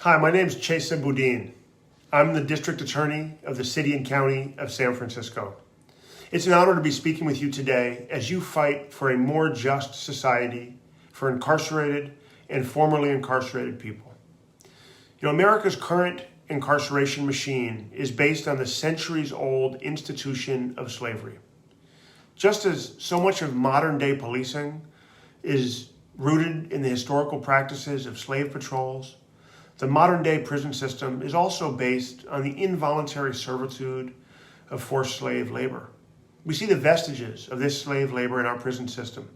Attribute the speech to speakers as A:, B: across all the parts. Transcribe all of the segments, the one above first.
A: Hi, my name is Chesa Boudin. I'm the District Attorney of the City and County of San Francisco. It's an honor to be speaking with you today as you fight for a more just society for incarcerated and formerly incarcerated people. America's current incarceration machine is based on the centuries-old institution of slavery. Just as so much of modern-day policing is rooted in the historical practices of slave patrols, the modern-day prison system is also based on the involuntary servitude of forced slave labor. We see the vestiges of this slave labor in our prison system.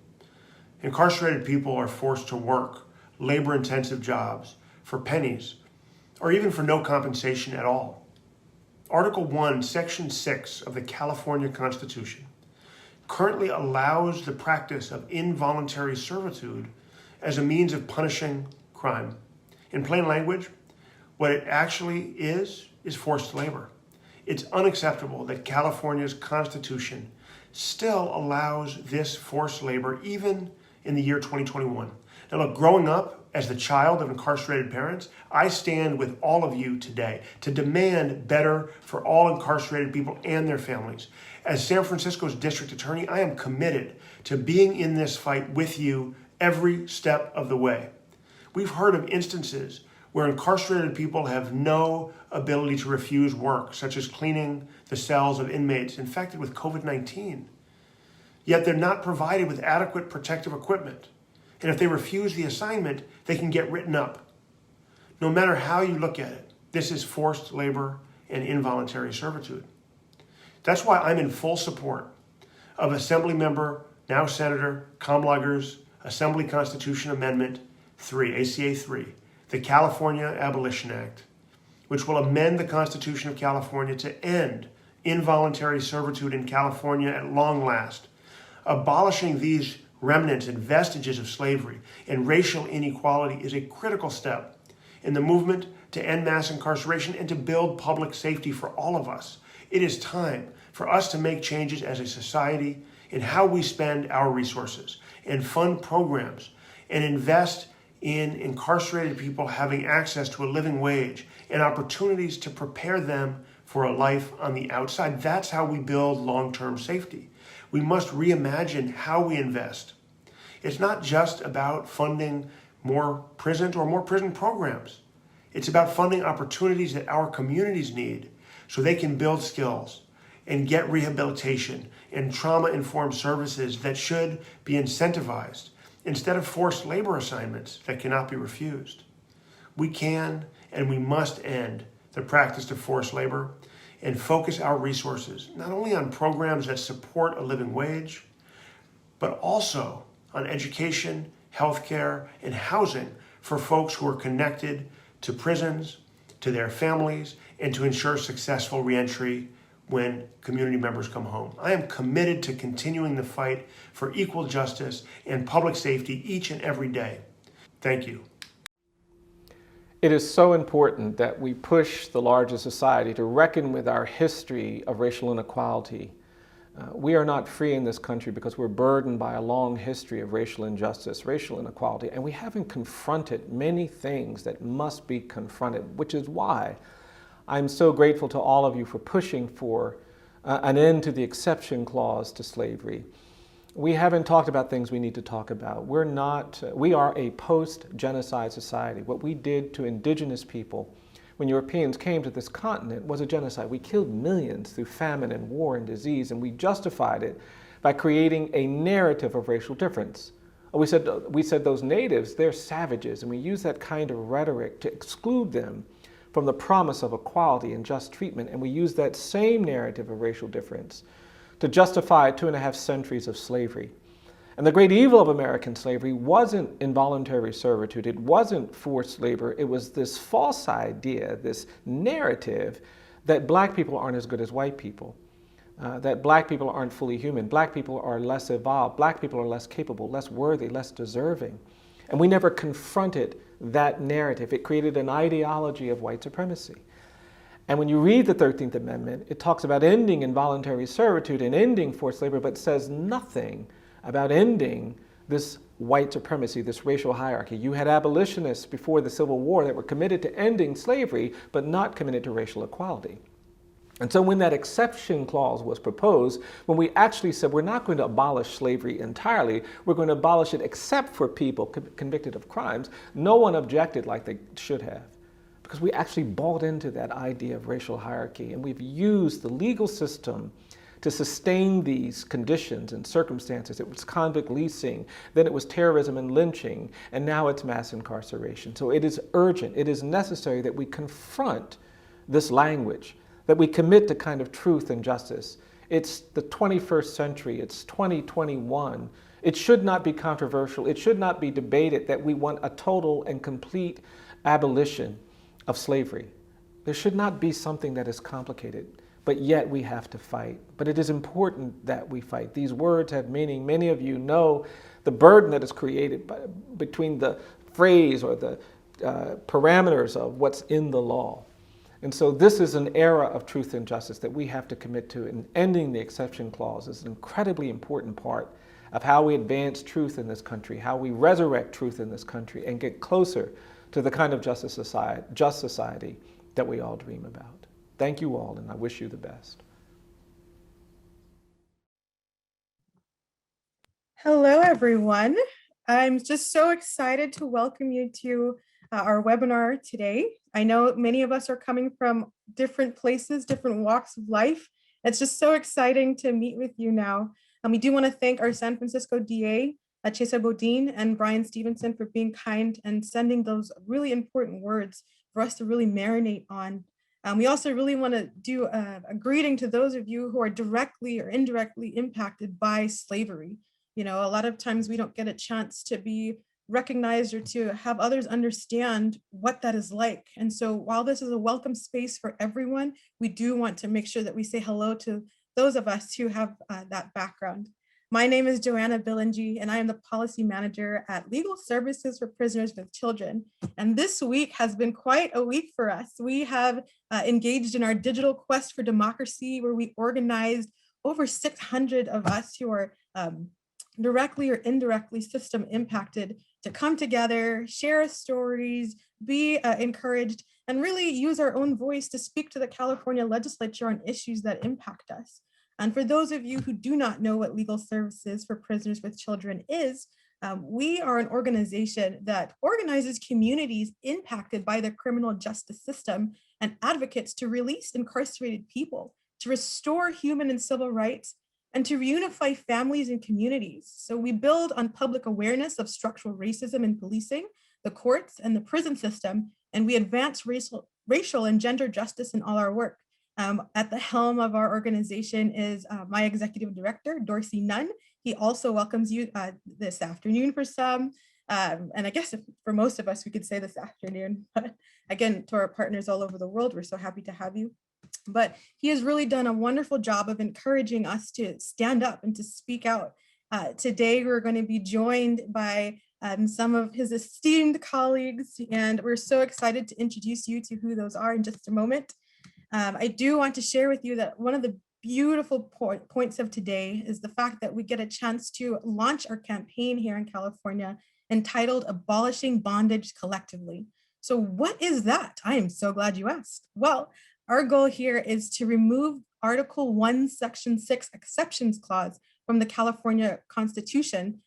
A: Incarcerated people are forced to work labor-intensive jobs for pennies, or even for no compensation at all. Article 1, Section 6 of the California Constitution currently allows the practice of involuntary servitude as a means of punishing crime. In plain language, what it actually is forced labor. It's unacceptable that California's Constitution still allows this forced labor even in the year 2021. Now look, growing up as the child of incarcerated parents, I stand with all of you today to demand better for all incarcerated people and their families. As San Francisco's district attorney, I am committed to being in this fight with you every step of the way. We've heard of instances where incarcerated people have no ability to refuse work, such as cleaning the cells of inmates infected with COVID-19. Yet they're not provided with adequate protective equipment. And if they refuse the assignment, they can get written up. No matter how you look at it, this is forced labor and involuntary servitude. That's why I'm in full support of Assemblymember, now Senator Kamlager's Assembly Constitution Amendment 3, ACA 3, the California Abolition Act, which will amend the Constitution of California to end involuntary servitude in California at long last. Abolishing these remnants and vestiges of slavery and racial inequality is a critical step in the movement to end mass incarceration and to build public safety for all of us. It is time for us to make changes as a society in how we spend our resources and fund programs and invest in incarcerated people having access to a living wage and opportunities to prepare them for a life on the outside. That's how we build long-term safety. We must reimagine how we invest. It's not just about funding more prisons or more prison programs. It's about funding opportunities that our communities need so they can build skills and get rehabilitation and trauma-informed services that should be incentivized instead of forced labor assignments that cannot be refused. We can and we must end the practice of forced labor and focus our resources not only on programs that support a living wage, but also on education, healthcare, and housing for folks who are connected to prisons, to their families, and to ensure successful reentry when community members come home. I am committed to continuing the fight for equal justice and public safety each and every day. Thank you.
B: It is so important that we push the larger society to reckon with our history of racial inequality. We are not free in this country because we're burdened by a long history of racial injustice, racial inequality, and we haven't confronted many things that must be confronted, which is why I'm so grateful to all of you for pushing for an end to the exception clause to slavery. We haven't talked about things we need to talk about. We are a post-genocide society. What we did to indigenous people when Europeans came to this continent was a genocide. We killed millions through famine and war and disease, and we justified it by creating a narrative of racial difference. We said those natives, they're savages, and we use that kind of rhetoric to exclude them from the promise of equality and just treatment, and we use that same narrative of racial difference to justify 2.5 centuries of slavery. And the great evil of American slavery wasn't involuntary servitude, it wasn't forced labor, it was this false idea, this narrative that black people aren't as good as white people, that black people aren't fully human, black people are less evolved, black people are less capable, less worthy, less deserving. And we never confronted that narrative. It created an ideology of white supremacy. And when you read the 13th Amendment, it talks about ending involuntary servitude and ending forced labor, but says nothing about ending this white supremacy, this racial hierarchy. You had abolitionists before the Civil War that were committed to ending slavery, but not committed to racial equality. And so when that exception clause was proposed, when we actually said we're not going to abolish slavery entirely, we're going to abolish it except for people convicted of crimes, no one objected like they should have. Because we actually bought into that idea of racial hierarchy, and we've used the legal system to sustain these conditions and circumstances. It was convict leasing, then it was terrorism and lynching, and now it's mass incarceration. So it is urgent, it is necessary that we confront this language, that we commit to kind of truth and justice. It's the 21st century, it's 2021. It should not be controversial, it should not be debated that we want a total and complete abolition of slavery. There should not be something that is complicated, but yet we have to fight. But it is important that we fight. These words have meaning. Many of you know the burden that is created between the phrase or the parameters of what's in the law. And so this is an era of truth and justice that we have to commit to, and ending the exception clause is an incredibly important part of how we advance truth in this country, how we resurrect truth in this country and get closer to the kind of just society that we all dream about. Thank you all, and I wish you the best.
C: Hello, everyone. I'm just so excited to welcome you to our webinar today. I know many of us are coming from different places, different walks of life. It's just so exciting to meet with you now. We do want to thank our San Francisco DA, Cesar Bodin, and Brian Stevenson for being kind and sending those really important words for us to really marinate on. We also really want to do a greeting to those of you who are directly or indirectly impacted by slavery. You know, a lot of times we don't get a chance to be recognized or to have others understand what that is like. And so while this is a welcome space for everyone, we do want to make sure that we say hello to those of us who have that background. My name is Joanna Billingy, and I am the policy manager at Legal Services for Prisoners with Children. And this week has been quite a week for us. We have engaged in our digital quest for democracy, where we organized over 600 of us who are directly or indirectly system impacted to come together, share stories, be encouraged, and really use our own voice to speak to the California legislature on issues that impact us. And for those of you who do not know what Legal Services for Prisoners with Children is, we are an organization that organizes communities impacted by the criminal justice system and advocates to release incarcerated people, to restore human and civil rights, and to reunify families and communities. So we build on public awareness of structural racism in policing, the courts, and the prison system, and we advance racial and gender justice in all our work. At the helm of our organization is my executive director, Dorsey Nunn. He also welcomes you this afternoon for some, and I guess for most of us, we could say this afternoon, but again, to our partners all over the world, we're so happy to have you. But he has really done a wonderful job of encouraging us to stand up and to speak out. Today, we're going to be joined by some of his esteemed colleagues, and we're so excited to introduce you to who those are in just a moment. I do want to share with you that one of the beautiful points of today is the fact that we get a chance to launch our campaign here in California entitled Abolishing Bondage Collectively. So what is that? I am so glad you asked. Well, our goal here is to remove Article 1, Section 6 exceptions clause from the California Constitution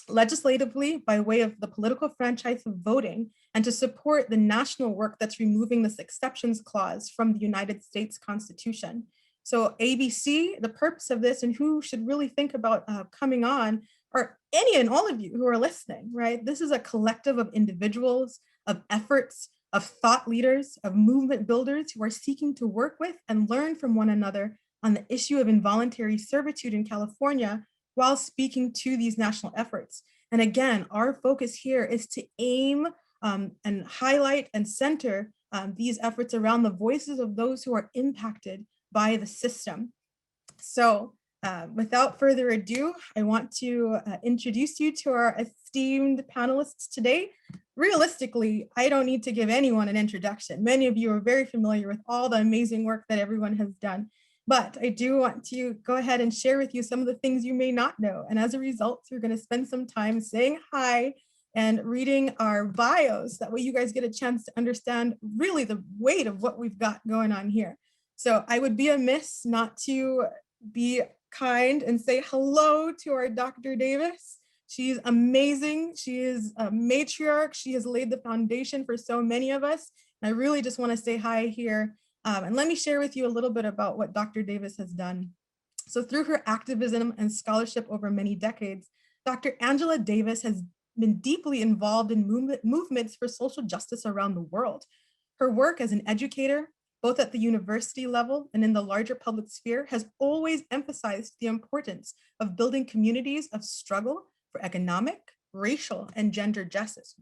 C: legislatively by way of the political franchise of voting, and to support the national work that's removing this exceptions clause from the United States Constitution. So ABC, the purpose of this and who should really think about coming on are any and all of you who are listening, right? This is a collective of individuals, of efforts, of thought leaders, of movement builders who are seeking to work with and learn from one another on the issue of involuntary servitude in California while speaking to these national efforts. And again, our focus here is to aim and highlight and center these efforts around the voices of those who are impacted by the system. So without further ado, I want to introduce you to our esteemed panelists today. Realistically, I don't need to give anyone an introduction. Many of you are very familiar with all the amazing work that everyone has done. But I do want to go ahead and share with you some of the things you may not know. And as a result, we're going to spend some time saying hi and reading our bios. That way you guys get a chance to understand really the weight of what we've got going on here. So I would be amiss not to be kind and say hello to our Dr. Davis. She's amazing. She is a matriarch. She has laid the foundation for so many of us. And I really just want to say hi here. And let me share with you a little bit about what Dr. Davis has done. So through her activism and scholarship over many decades, Dr. Angela Davis has been deeply involved in movements for social justice around the world. Her work as an educator, both at the university level and in the larger public sphere, has always emphasized the importance of building communities of struggle for economic, racial, and gender justice.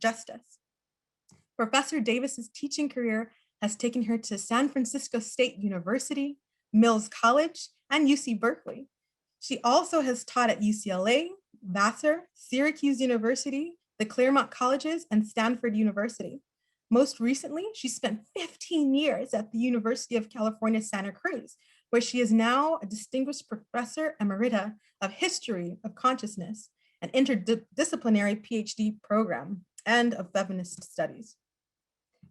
C: Professor Davis's teaching career has taken her to San Francisco State University, Mills College, and UC Berkeley. She also has taught at UCLA, Vassar, Syracuse University, the Claremont Colleges, and Stanford University. Most recently, she spent 15 years at the University of California, Santa Cruz, where she is now a distinguished professor emerita of history of consciousness, an interdisciplinary PhD program, and of feminist studies.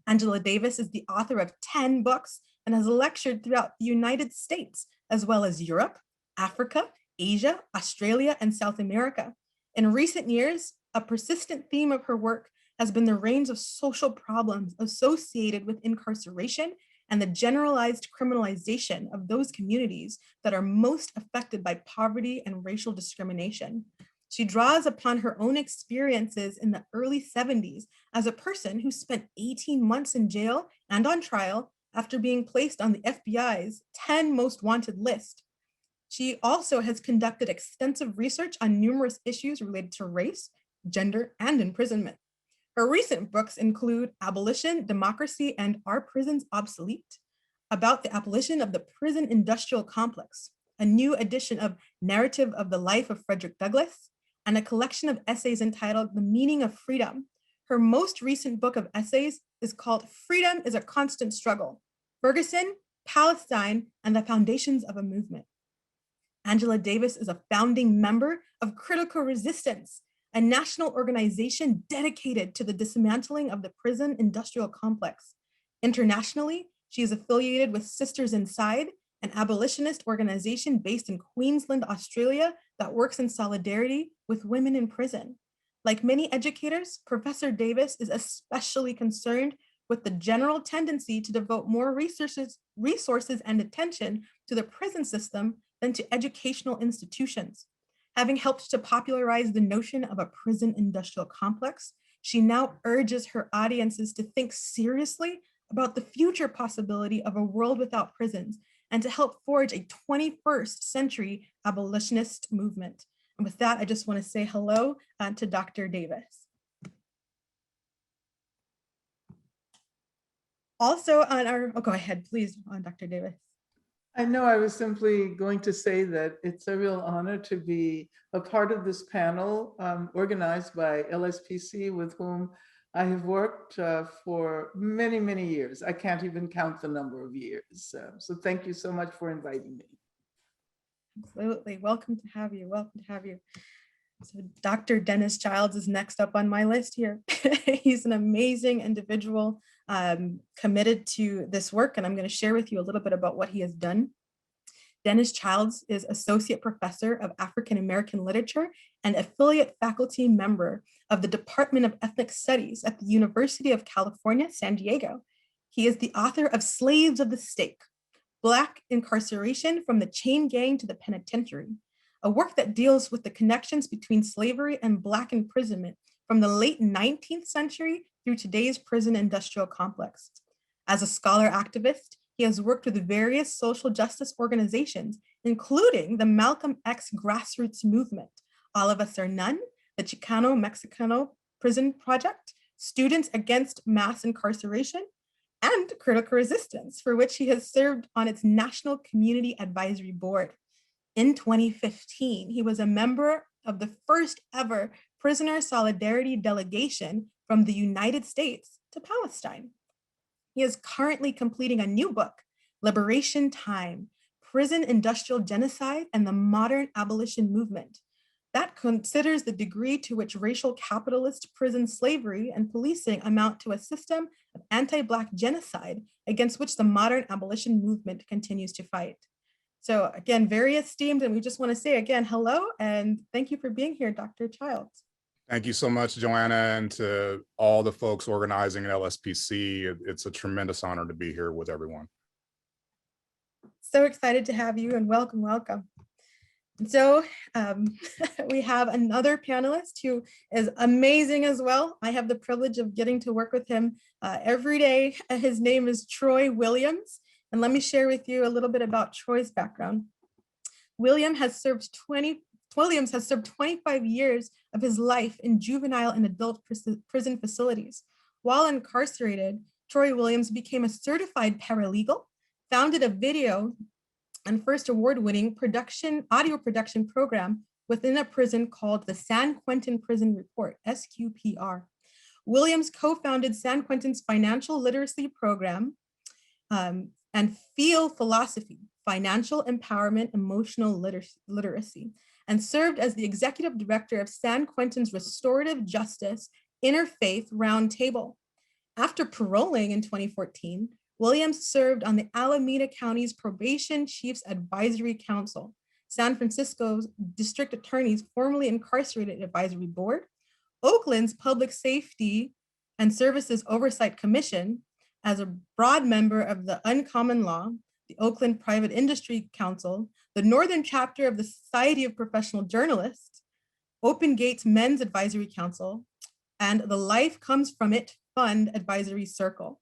C: Angela Davis is the author of 10 books and has lectured throughout the United States, as well as Europe, Africa, Asia, Australia, and South America. In recent years, a persistent theme of her work has been the range of social problems associated with incarceration and the generalized criminalization of those communities that are most affected by poverty and racial discrimination. She draws upon her own experiences in the early 70s as a person who spent 18 months in jail and on trial after being placed on the FBI's 10 most wanted list. She also has conducted extensive research on numerous issues related to race, gender, and imprisonment. Her recent books include Abolition, Democracy, and Are Prisons Obsolete? About the abolition of the prison industrial complex, a new edition of Narrative of the Life of Frederick Douglass, and a collection of essays entitled The Meaning of Freedom. Her most recent book of essays is called Freedom is a Constant Struggle, Ferguson, Palestine, and the Foundations of a Movement. Angela Davis is a founding member of Critical Resistance, a national organization dedicated to the dismantling of the prison industrial complex. Internationally, she is affiliated with Sisters Inside, an abolitionist organization based in Queensland, Australia, that works in solidarity with women in prison. Like many educators, Professor Davis is especially concerned with the general tendency to devote more resources and attention to the prison system than to educational institutions. Having helped to popularize the notion of a prison industrial complex, she now urges her audiences to think seriously about the future possibility of a world without prisons and to help forge a 21st century abolitionist movement. And with that, I just want to say hello to Dr. Davis. Also on our, oh, go ahead, please, Dr. Davis.
D: I know I was simply going to say that it's a real honor to be a part of this panel organized by LSPC, with whom I have worked for many, many years. I can't even count the number of years. So thank you so much for inviting me.
C: Absolutely. Welcome to have you. Welcome to have you. So Dr. Dennis Childs is next up on my list here. He's an amazing individual committed to this work, and I'm going to share with you a little bit about what he has done. Dennis Childs is Associate Professor of African American Literature and affiliate faculty member of the Department of Ethnic Studies at the University of California, San Diego. He is the author of Slaves of the Stake, Black Incarceration from the Chain Gang to the Penitentiary, a work that deals with the connections between slavery and Black imprisonment from the late 19th century through today's prison industrial complex. As a scholar activist, he has worked with various social justice organizations, including the Malcolm X grassroots movement, All of Us or None, the Chicano-Mexicano Prison Project, Students Against Mass Incarceration, and Critical Resistance, for which he has served on its National Community Advisory Board. In 2015, he was a member of the first ever Prisoner Solidarity Delegation from the United States to Palestine. He is currently completing a new book, Liberation Time, Prison Industrial Genocide and the Modern Abolition Movement. That considers the degree to which racial capitalist prison slavery and policing amount to a system of anti-Black genocide against which the modern abolition movement continues to fight. So again, very esteemed, and we just want to say again, hello, and thank you for being here, Dr. Childs.
E: Thank you so much, Joanna, and to all the folks organizing at LSPC. It's a tremendous honor to be here with everyone.
C: So excited to have you, and welcome, welcome. And so we have another panelist who is amazing as well. I have the privilege of getting to work with him every day. His name is Troy Williams. And let me share with you a little bit about Troy's background. Williams has served 25 years of his life in juvenile and adult prison facilities. While incarcerated, Troy Williams became a certified paralegal, founded a video and first award-winning audio production program within a prison called the San Quentin Prison Report, SQPR. Williams co-founded San Quentin's financial literacy program and FEEL philosophy, financial empowerment, emotional literacy, and served as the executive director of San Quentin's Restorative Justice Interfaith Roundtable. After paroling in 2014, Williams served on the Alameda County's Probation Chiefs Advisory Council, San Francisco's District Attorney's formerly incarcerated advisory board, Oakland's Public Safety and Services Oversight Commission, as a broad member of the Uncommon Law, the Oakland Private Industry Council, the Northern Chapter of the Society of Professional Journalists, Open Gates Men's Advisory Council, and the Life Comes From It Fund Advisory Circle.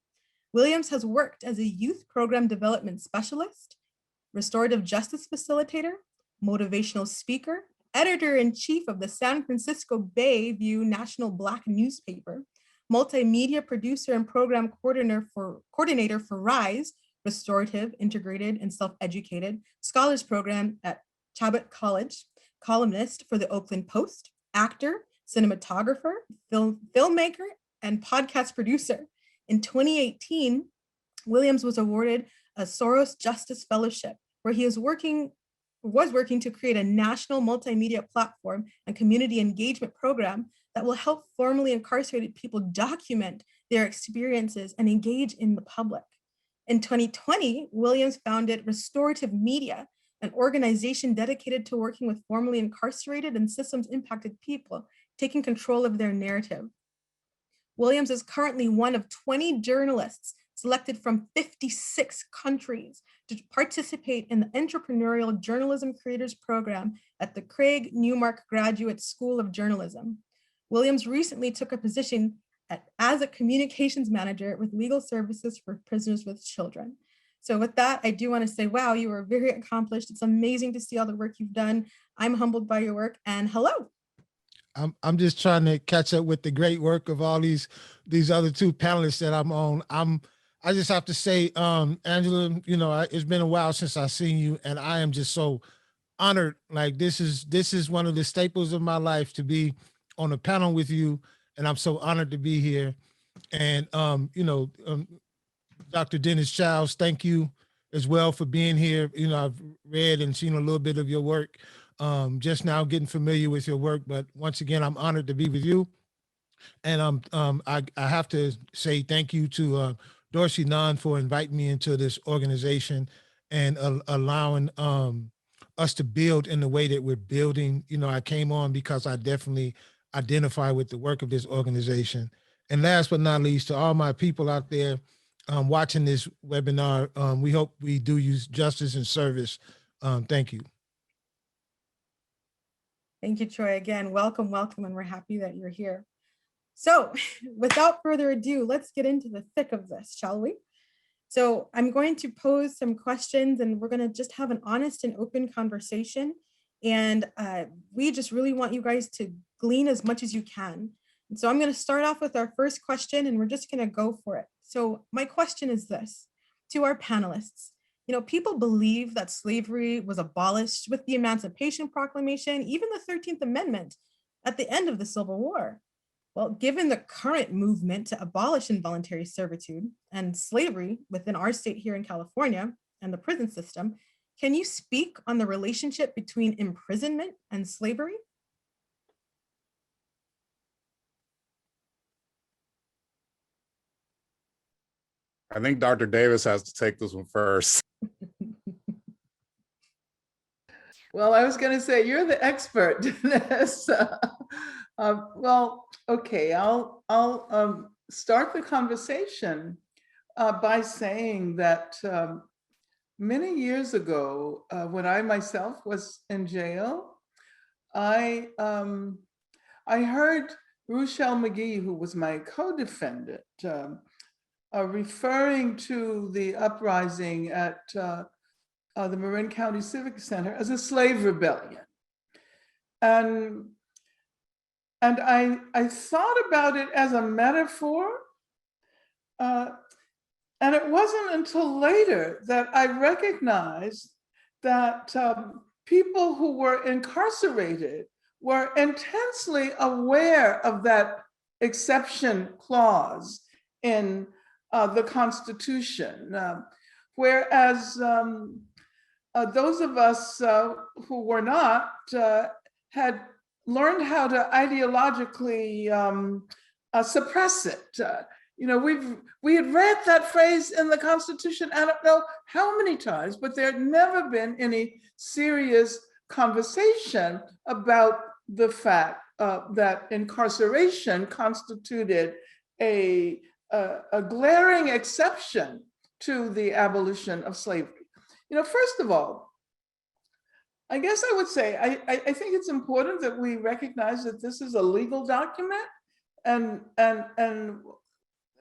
C: Williams has worked as a youth program development specialist, restorative justice facilitator, motivational speaker, editor-in-chief of the San Francisco Bay View National Black newspaper, multimedia producer and program coordinator for RISE, Restorative, Integrated, and Self-Educated Scholars Program at Chabot College, columnist for the Oakland Post, actor, cinematographer, filmmaker, and podcast producer. In 2018, Williams was awarded a Soros Justice Fellowship, where he was working to create a national multimedia platform and community engagement program that will help formerly incarcerated people document their experiences and engage in the public. In 2020, Williams founded Restorative Media, an organization dedicated to working with formerly incarcerated and systems impacted people, taking control of their narrative. Williams is currently one of 20 journalists selected from 56 countries to participate in the Entrepreneurial Journalism Creators Program at the Craig Newmark Graduate School of Journalism. Williams recently took a position as a communications manager with legal services for prisoners with children. So with that, I do want to say, wow, you are very accomplished. It's amazing to see all the work you've done. I'm humbled by your work, and hello.
F: I'm just trying to catch up with the great work of all these other two panelists that I'm on. I just have to say, Angela, it's been a while since I've seen you, and I am just so honored. Like this is one of the staples of my life to be on a panel with you, and I'm so honored to be here. And Dr. Dennis Childs, thank you as well for being here. I've read and seen a little bit of your work. Just now getting familiar with your work, but once again, I'm honored to be with you. And I have to say thank you to Dorsey Nunn for inviting me into this organization and allowing us to build in the way that we're building. I came on because I definitely identify with the work of this organization. And last but not least, to all my people out there watching this webinar, we hope we do use justice and service. Thank you.
C: Thank you, Troy. Again, welcome, welcome, and we're happy that you're here. So without further ado, let's get into the thick of this, shall we? So I'm going to pose some questions, and we're going to just have an honest and open conversation. And we just really want you guys to glean as much as you can. And so I'm going to start off with our first question, and we're just going to go for it. So my question is this to our panelists. People believe that slavery was abolished with the Emancipation Proclamation, even the 13th Amendment at the end of the Civil War. Well, given the current movement to abolish involuntary servitude and slavery within our state here in California and the prison system, Can you speak on the relationship between imprisonment and slavery?
E: I think Dr. Davis has to take this one first.
D: Well, I was going to say, you're the expert in this. Well, okay, I'll start the conversation by saying that many years ago, when I myself was in jail, I heard Ruchell McGee, who was my co-defendant, referring to the uprising at the Marin County Civic Center as a slave rebellion. And I thought about it as a metaphor. And it wasn't until later that I recognized that people who were incarcerated were intensely aware of that exception clause in the Constitution, whereas those of us who were not had learned how to ideologically suppress it. You know, we had read that phrase in the Constitution, I don't know how many times, but there had never been any serious conversation about the fact that incarceration constituted a glaring exception to the abolition of slavery. You know, first of all, I guess I would say, I think it's important that we recognize that this is a legal document, and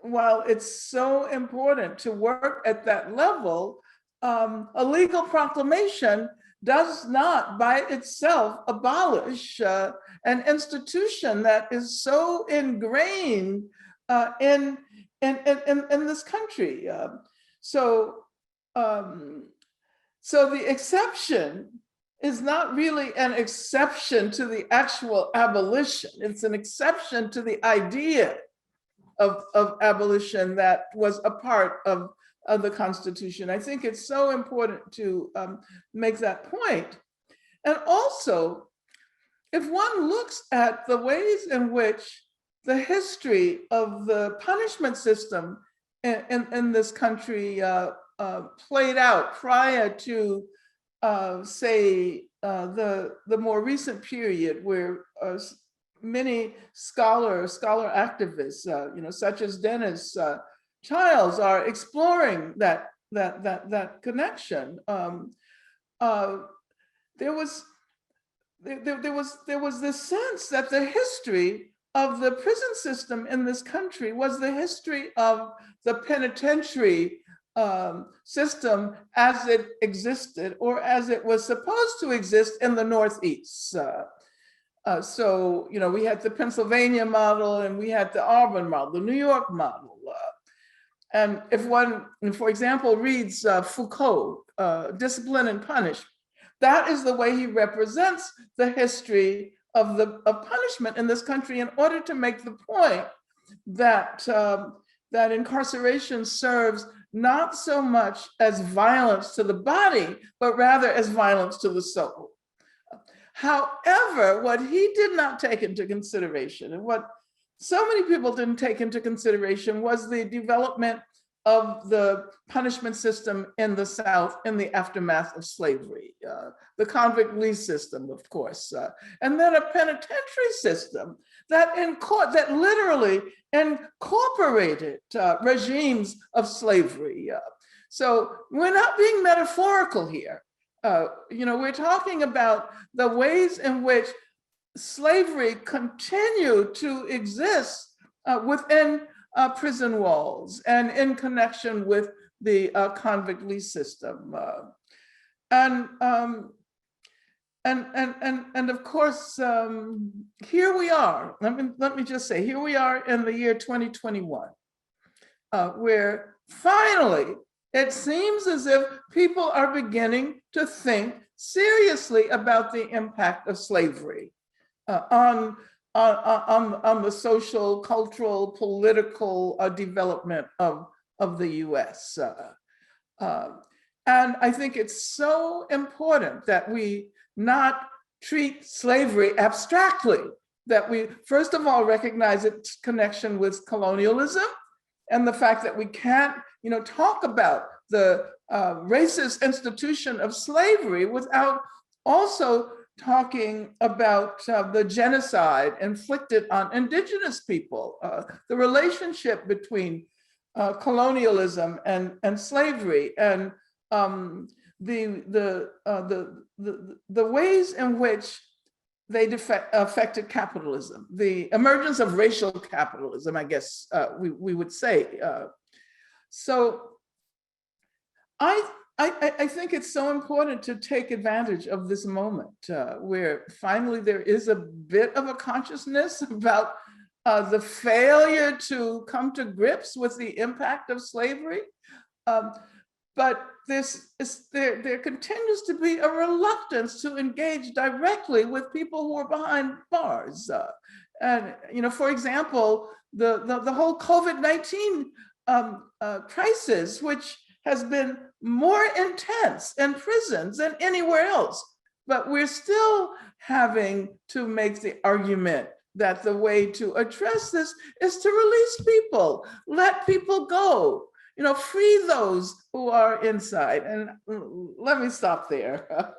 D: while it's so important to work at that level, a legal proclamation does not by itself abolish an institution that is so ingrained in this country. So the exception is not really an exception to the actual abolition. It's an exception to the idea of abolition that was a part of the Constitution. I think it's so important to make that point. And also, if one looks at the ways in which the history of the punishment system in this country played out prior to, say, the more recent period where many scholar activists, you know, such as Dennis Childs, are exploring that connection. There was this sense that the history of the prison system in this country was the history of the penitentiary system as it existed, or as it was supposed to exist in the Northeast. So, you know, we had the Pennsylvania model, and we had the Auburn model, the New York model. And if one, for example, reads Foucault, Discipline and Punishment, that is the way he represents the history of punishment in this country, in order to make the point that that incarceration serves not so much as violence to the body, but rather as violence to the soul. However, what he did not take into consideration, and what so many people didn't take into consideration, was the development of the punishment system in the South in the aftermath of slavery, the convict lease system, of course, and then a penitentiary system that literally incorporated regimes of slavery. So we're not being metaphorical here. You know, we're talking about the ways in which slavery continued to exist within prison walls and in connection with the convict lease system. And of course, here we are. Let me just say, here we are in the year 2021, where finally it seems as if people are beginning to think seriously about the impact of slavery on the social, cultural, political development of the US. And I think it's so important that we not treat slavery abstractly, that we first of all recognize its connection with colonialism and the fact that we can't, talk about the racist institution of slavery without also talking about the genocide inflicted on indigenous people, the relationship between colonialism and slavery, and the ways in which they affected capitalism, the emergence of racial capitalism, I guess we would say. So I think it's so important to take advantage of this moment where finally there is a bit of a consciousness about the failure to come to grips with the impact of slavery. But there continues to be a reluctance to engage directly with people who are behind bars. And, for example, the whole COVID-19 crisis, which has been more intense in prisons than anywhere else. But we're still having to make the argument that the way to address this is to release people, let people go, free those who are inside. And let me stop there.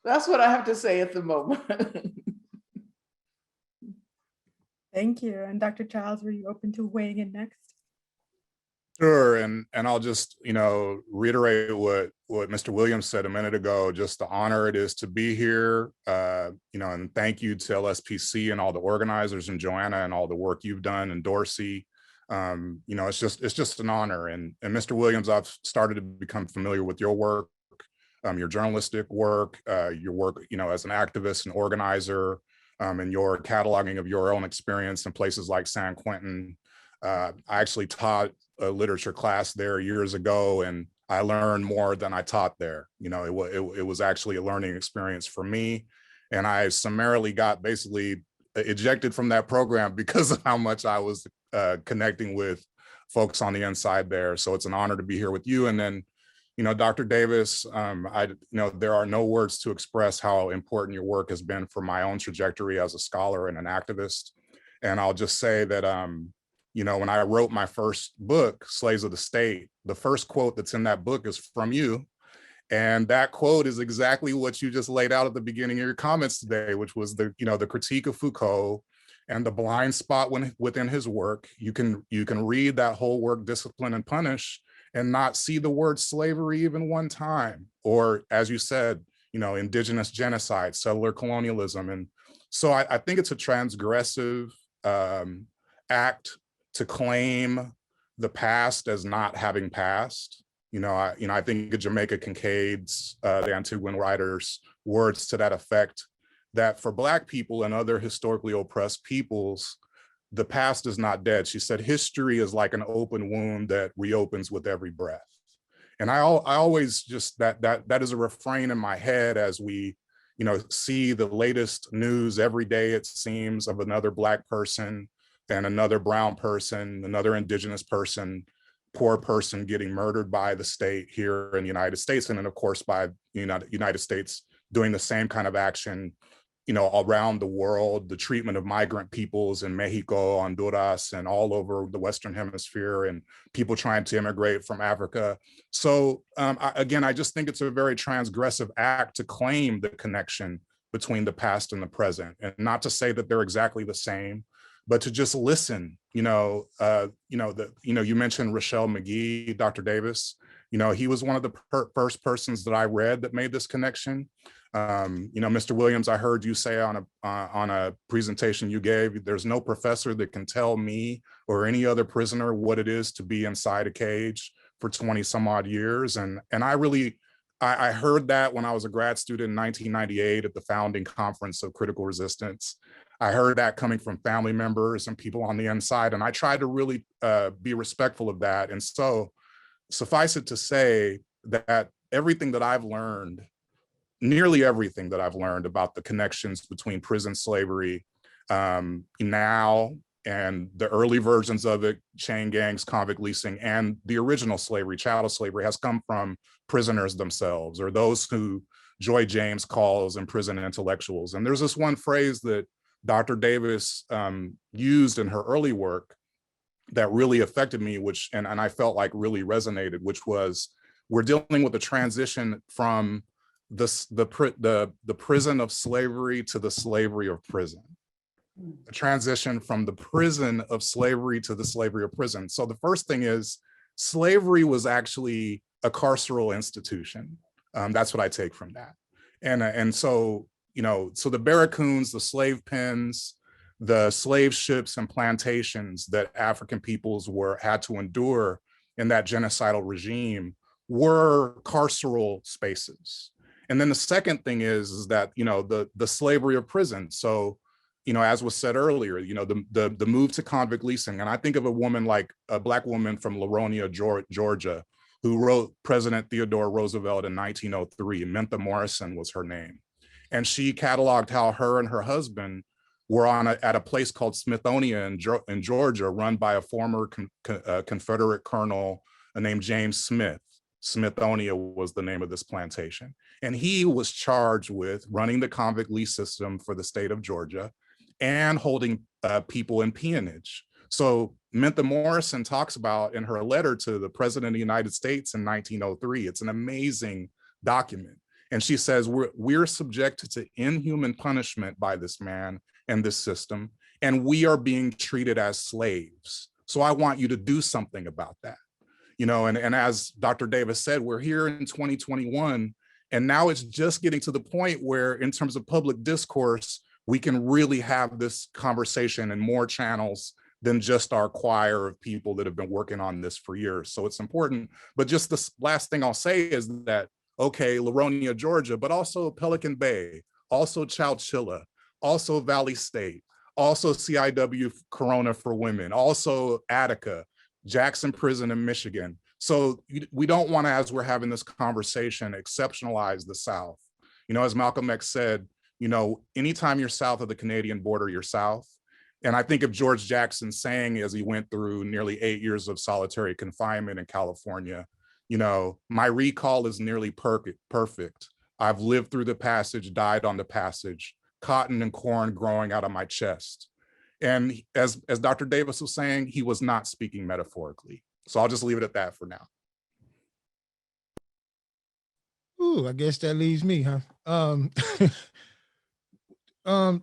D: That's what I have to say at the moment.
C: Thank you. And Dr. Childs, were you open to weighing in next?
E: Sure, and I'll just reiterate what Mr. Williams said a minute ago. Just the honor it is to be here, and thank you to LSPC and all the organizers, and Joanna and all the work you've done, and Dorsey. It's just an honor. And Mr. Williams, I've started to become familiar with your work, your journalistic work, your work, as an activist and organizer, and your cataloging of your own experience in places like San Quentin. I actually taught a literature class there years ago, and I learned more than I taught there. It was actually a learning experience for me, and I summarily got basically ejected from that program because of how much I was connecting with folks on the inside there. So it's an honor to be here with you. And then, Dr. Davis, there are no words to express how important your work has been for my own trajectory as a scholar and an activist. And I'll just say that when I wrote my first book, Slaves of the State, the first quote that's in that book is from you. And that quote is exactly what you just laid out at the beginning of your comments today, which was the critique of Foucault and the blind spot within his work. You can read that whole work, Discipline and Punish, and not see the word slavery even one time. Or, as you said, indigenous genocide, settler colonialism. And so I think it's a transgressive act to claim the past as not having passed. I think of Jamaica Kincaid's, the Antiguan writer's words to that effect, that for Black people and other historically oppressed peoples, the past is not dead. She said, history is like an open wound that reopens with every breath. And I always just, that is a refrain in my head as we, see the latest news every day, it seems, of another Black person and another brown person, another indigenous person, poor person getting murdered by the state here in the United States. And then of course, by the United States doing the same kind of action, around the world, the treatment of migrant peoples in Mexico, Honduras, and all over the Western Hemisphere, and people trying to immigrate from Africa. So I just think it's a very transgressive act to claim the connection between the past and the present, and not to say that they're exactly the same, but to just listen. You mentioned Rochelle McGee, Dr. Davis. He was one of the first persons that I read that made this connection. Mr. Williams, I heard you say on a presentation you gave, there's no professor that can tell me or any other prisoner what it is to be inside a cage for 20 some odd years. And I heard that when I was a grad student in 1998 at the founding conference of critical resistance. I heard that coming from family members and people on the inside, and I tried to really be respectful of that. And so suffice it to say that everything that I've learned, nearly everything that I've learned about the connections between prison slavery now And the early versions of it, chain gangs, convict leasing, and the original slavery, chattel slavery, has come from prisoners themselves, or those who Joy James calls imprisoned intellectuals. And there's this one phrase that Dr. Davis used in her early work that really affected me, which, and I felt like really resonated, which was, we're dealing with a transition from the prison of slavery to the slavery of prison. A transition from the prison of slavery to the slavery of prison. So the first thing is, slavery was actually a carceral institution. That's what I take from that. And so, you know, so the barracoons, the slave pens, the slave ships and plantations that African peoples had to endure in that genocidal regime were carceral spaces. And then the second thing is that, you know, the slavery of prison. So, you know, as was said earlier, you know, the move to convict leasing. And I think of a woman, like a Black woman from Laronia, Georgia, who wrote President Theodore Roosevelt in 1903. Mentha Morrison was her name. And she cataloged how her and her husband were at a place called Smithonia in Georgia, run by a former Confederate colonel named James Smith. Smithonia was the name of this plantation. And he was charged with running the convict lease system for the state of Georgia and holding people in peonage. So Mentha Morrison talks about in her letter to the President of the United States in 1903, it's an amazing document. And she says, we're subjected to inhuman punishment by this man and this system, and we are being treated as slaves. So I want you to do something about that. You know, and as Dr. Davis said, we're here in 2021, and now it's just getting to the point where, in terms of public discourse, we can really have this conversation in more channels than just our choir of people that have been working on this for years. So it's important. But just the last thing I'll say is that, okay, Laronia, Georgia, but also Pelican Bay, also Chowchilla, also Valley State, also CIW Corona for Women, also Attica, Jackson Prison in Michigan. So we don't want to, as we're having this conversation, exceptionalize the South. You know, as Malcolm X said, you know, anytime you're south of the Canadian border, you're South. And I think of George Jackson saying, as he went through nearly 8 years of solitary confinement in California, you know, my recall is nearly perfect. I've lived through the passage, died on the passage, cotton and corn growing out of my chest. And as Dr. Davis was saying, he was not speaking metaphorically. So I'll just leave it at that for now.
F: Ooh, I guess that leaves me, huh?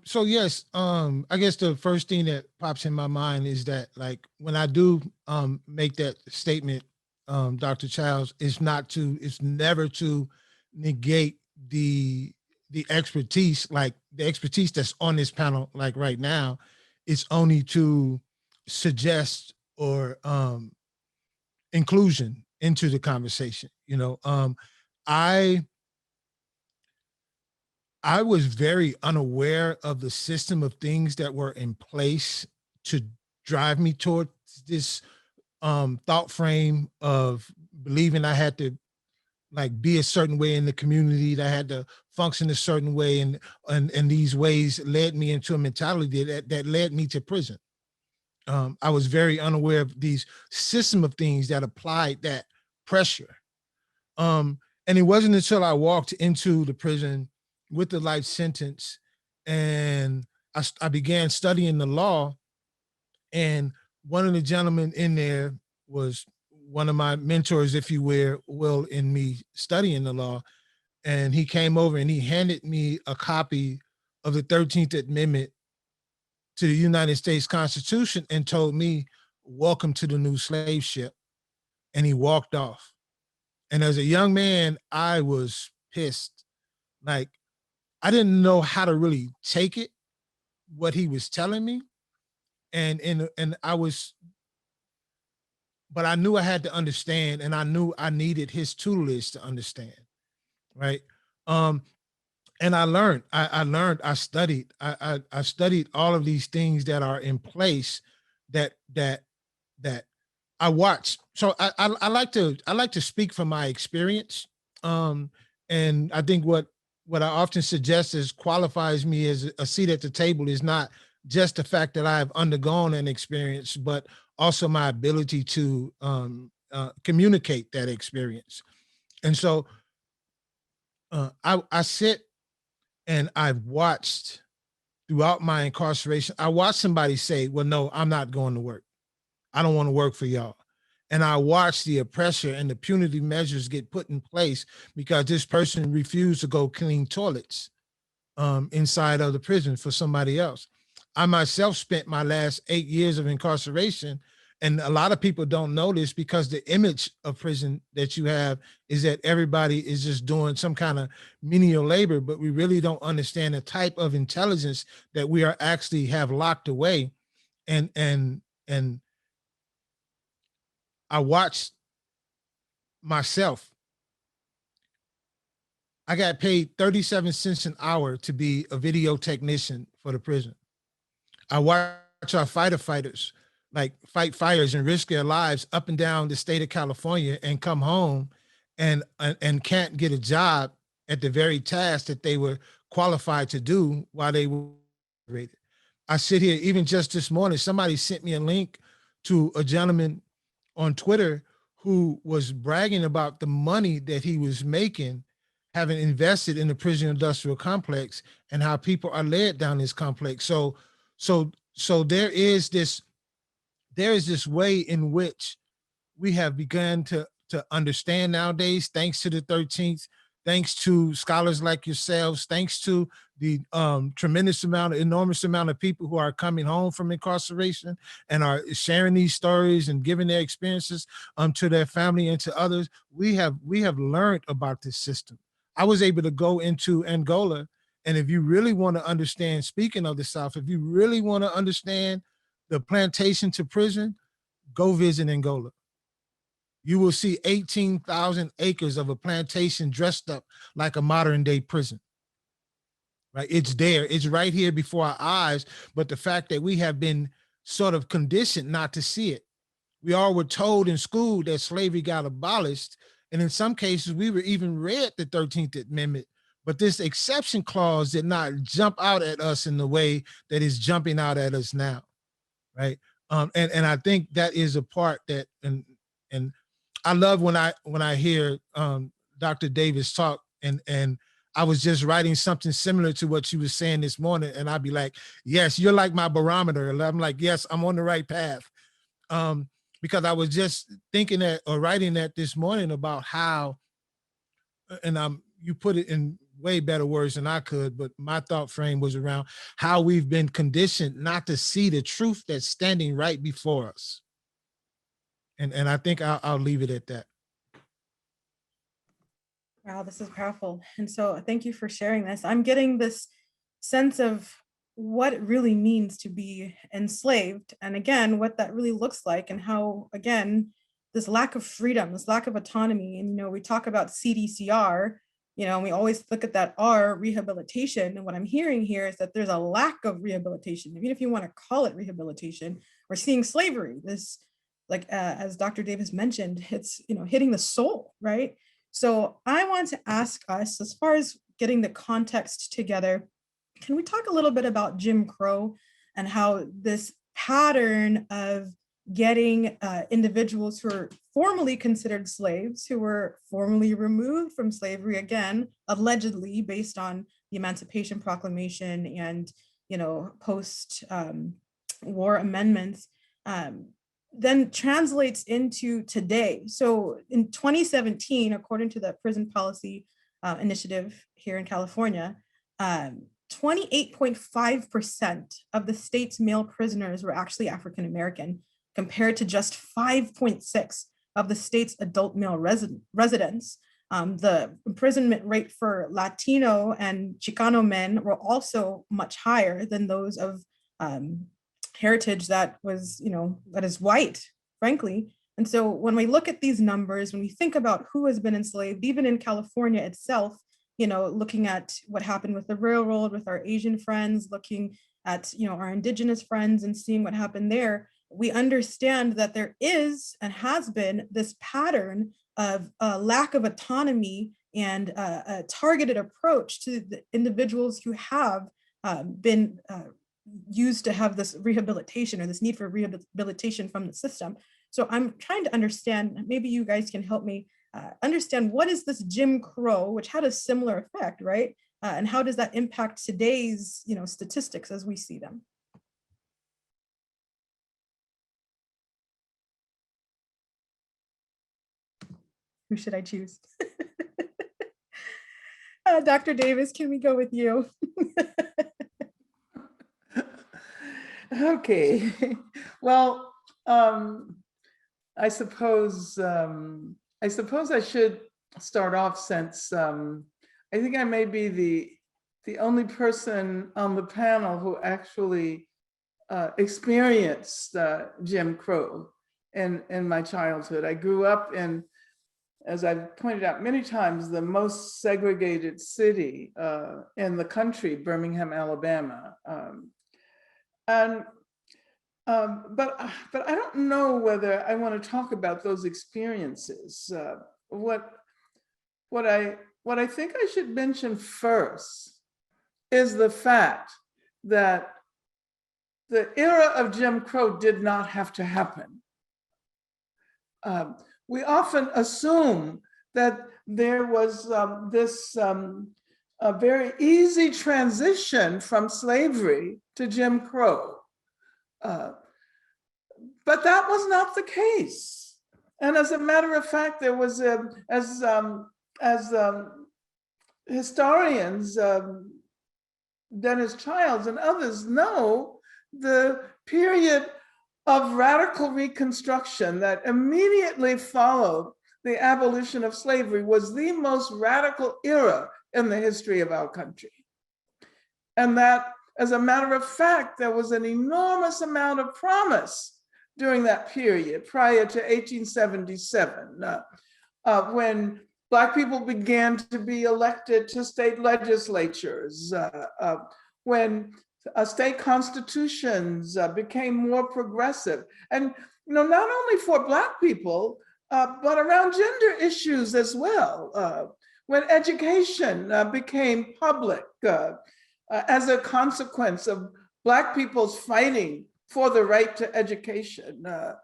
F: So yes, I guess the first thing that pops in my mind is that, like, when I do make that statement, Dr. Childs, it's never to negate the expertise, like the expertise that's on this panel, like right now. It's only to suggest or inclusion into the conversation. You know, I was very unaware of the system of things that were in place to drive me towards this thought frame of believing I had to, like, be a certain way in the community, that I had to function a certain way, and these ways led me into a mentality that led me to prison. I was very unaware of these system of things that applied that pressure. And it wasn't until I walked into the prison with the life sentence and I began studying the law, and one of the gentlemen in there was one of my mentors, if you will, in me studying the law. And he came over and he handed me a copy of the 13th Amendment to the United States Constitution and told me, "Welcome to the new slave ship." And he walked off. And as a young man, I was pissed. Like, I didn't know how to really take it, what he was telling me. But I knew I had to understand, and I knew I needed his tutelage to understand, right? And I learned, I studied all of these things that are in place that I watched. So I like to speak from my experience. And I think what I often suggest is qualifies me as a seat at the table is not just the fact that I've undergone an experience, but also my ability to communicate that experience. And so I sit and I've watched throughout my incarceration, I watched somebody say, well, no, I'm not going to work. I don't want to work for y'all. And I watched the oppressor and the punitive measures get put in place because this person refused to go clean toilets inside of the prison for somebody else. I myself spent my last 8 years of incarceration, and a lot of people don't know this because the image of prison that you have is that everybody is just doing some kind of menial labor, but we really don't understand the type of intelligence that we are actually have locked away. And I watched myself. I got paid 37 cents an hour to be a video technician for the prison. I watch our fighters like fight fires and risk their lives up and down the state of California and come home and can't get a job at the very task that they were qualified to do while they were rated. I sit here, even just this morning, somebody sent me a link to a gentleman on Twitter who was bragging about the money that he was making having invested in the prison industrial complex and how people are led down this complex. So there is this way in which we have begun to understand nowadays, thanks to the 13th, thanks to scholars like yourselves, thanks to the enormous amount of people who are coming home from incarceration and are sharing these stories and giving their experiences to their family and to others. We have learned about this system. I was able to go into Angola, and if you really want to understand, speaking of the South, if you really want to understand the plantation to prison, go visit Angola. You will see 18,000 acres of a plantation dressed up like a modern day prison, right? It's there, it's right here before our eyes, but the fact that we have been sort of conditioned not to see it. We all were told in school that slavery got abolished, and in some cases we were even read the 13th Amendment, but this exception clause did not jump out at us in the way that is jumping out at us now, right? And I think that is a part that, and I love when I hear Dr. Davis talk, and I was just writing something similar to what you were saying this morning, and I'd be like, yes, you're like my barometer. And I'm like, yes, I'm on the right path. Because I was just thinking that or writing that this morning about how, and you put it in way better words than I could, but my thought frame was around how we've been conditioned not to see the truth that's standing right before us. And I think I'll leave it at that.
C: Wow, this is powerful. And so thank you for sharing this. I'm getting this sense of what it really means to be enslaved. And again, what that really looks like, and how, again, this lack of freedom, this lack of autonomy. And, we talk about CDCR, and we always look at that R, rehabilitation. And what I'm hearing here is that there's a lack of rehabilitation. Even if you want to call it rehabilitation, we're seeing slavery, this, like, as Dr. Davis mentioned, it's, hitting the soul, right? So I want to ask us, as far as getting the context together, can we talk a little bit about Jim Crow and how this pattern of getting individuals who are formally considered slaves, who were formally removed from slavery, again, allegedly based on the Emancipation Proclamation and, post-war amendments, then translates into today. So in 2017, according to the Prison Policy Initiative here in California, 28.5% of the state's male prisoners were actually African-American, compared to just 5.6% of the state's adult male residents. The imprisonment rate for Latino and Chicano men were also much higher than those of heritage that was, that is white, frankly. And so when we look at these numbers, when we think about who has been enslaved, even in California itself, looking at what happened with the railroad, with our Asian friends, looking at, our indigenous friends and seeing what happened there, we understand that there is and has been this pattern of a lack of autonomy and a targeted approach to the individuals who have been used to have this rehabilitation or this need for rehabilitation from the system. So I'm trying to understand, maybe you guys can help me understand what is this Jim Crow, which had a similar effect, right? And how does that impact today's, statistics as we see them? Who should I choose? Dr. Davis, can we go with you?
D: Okay. Well, I suppose I should start off, since I think I may be the only person on the panel who actually experienced Jim Crow in my childhood. I grew up in, as I've pointed out many times, the most segregated city in the country, Birmingham, Alabama. But I don't know whether I want to talk about those experiences. What I think I should mention first is the fact that the era of Jim Crow did not have to happen. We often assume that there was this a very easy transition from slavery to Jim Crow. But that was not the case. And as a matter of fact, there was, as historians, Dennis Childs and others know, the period of radical Reconstruction that immediately followed the abolition of slavery was the most radical era in the history of our country. And that, as a matter of fact, there was an enormous amount of promise during that period prior to 1877, when Black people began to be elected to state legislatures, when state constitutions became more progressive. And not only for Black people, but around gender issues as well, when education became public as a consequence of Black people's fighting for the right to education. That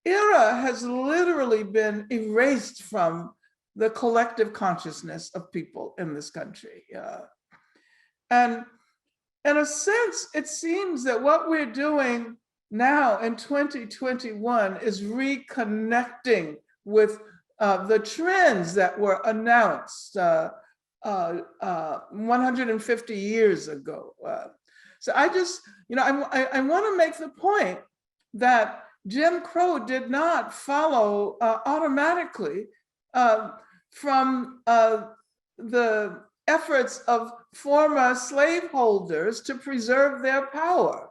D: era has literally been erased from the collective consciousness of people in this country. And in a sense, it seems that what we're doing now in 2021 is reconnecting with the trends that were announced 150 years ago. So I just, I want to make the point that Jim Crow did not follow automatically from the efforts of former slaveholders to preserve their power,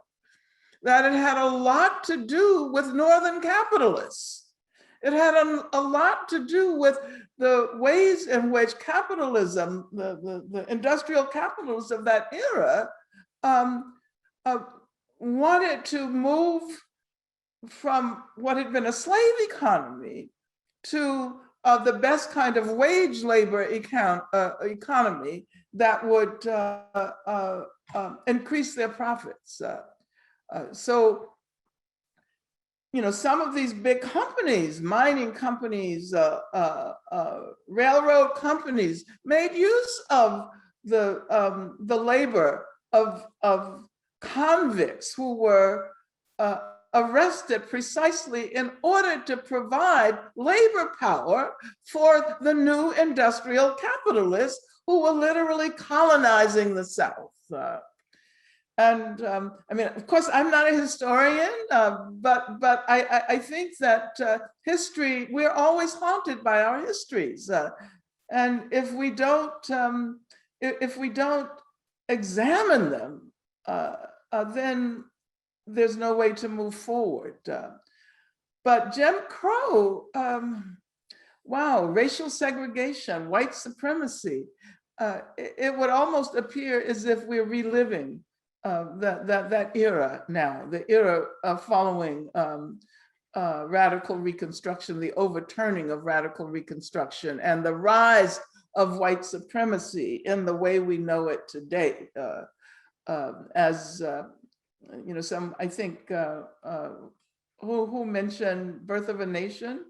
D: that it had a lot to do with Northern capitalists. It had a lot to do with the ways in which capitalism, the industrial capitalists of that era, wanted to move from what had been a slave economy to the best kind of wage labor economy that would increase their profits. So, some of these big companies, mining companies, railroad companies, made use of the labor of convicts who were arrested precisely in order to provide labor power for the new industrial capitalists who were literally colonizing the South. Of course, I'm not a historian, but I think that history, we're always haunted by our histories. And if we don't examine them, then there's no way to move forward. But Jim Crow, wow, racial segregation, white supremacy, it would almost appear as if we're reliving that era now, the era following radical Reconstruction, the overturning of radical Reconstruction, and the rise of white supremacy in the way we know it today. As you know, some, I think, who mentioned Birth of a Nation,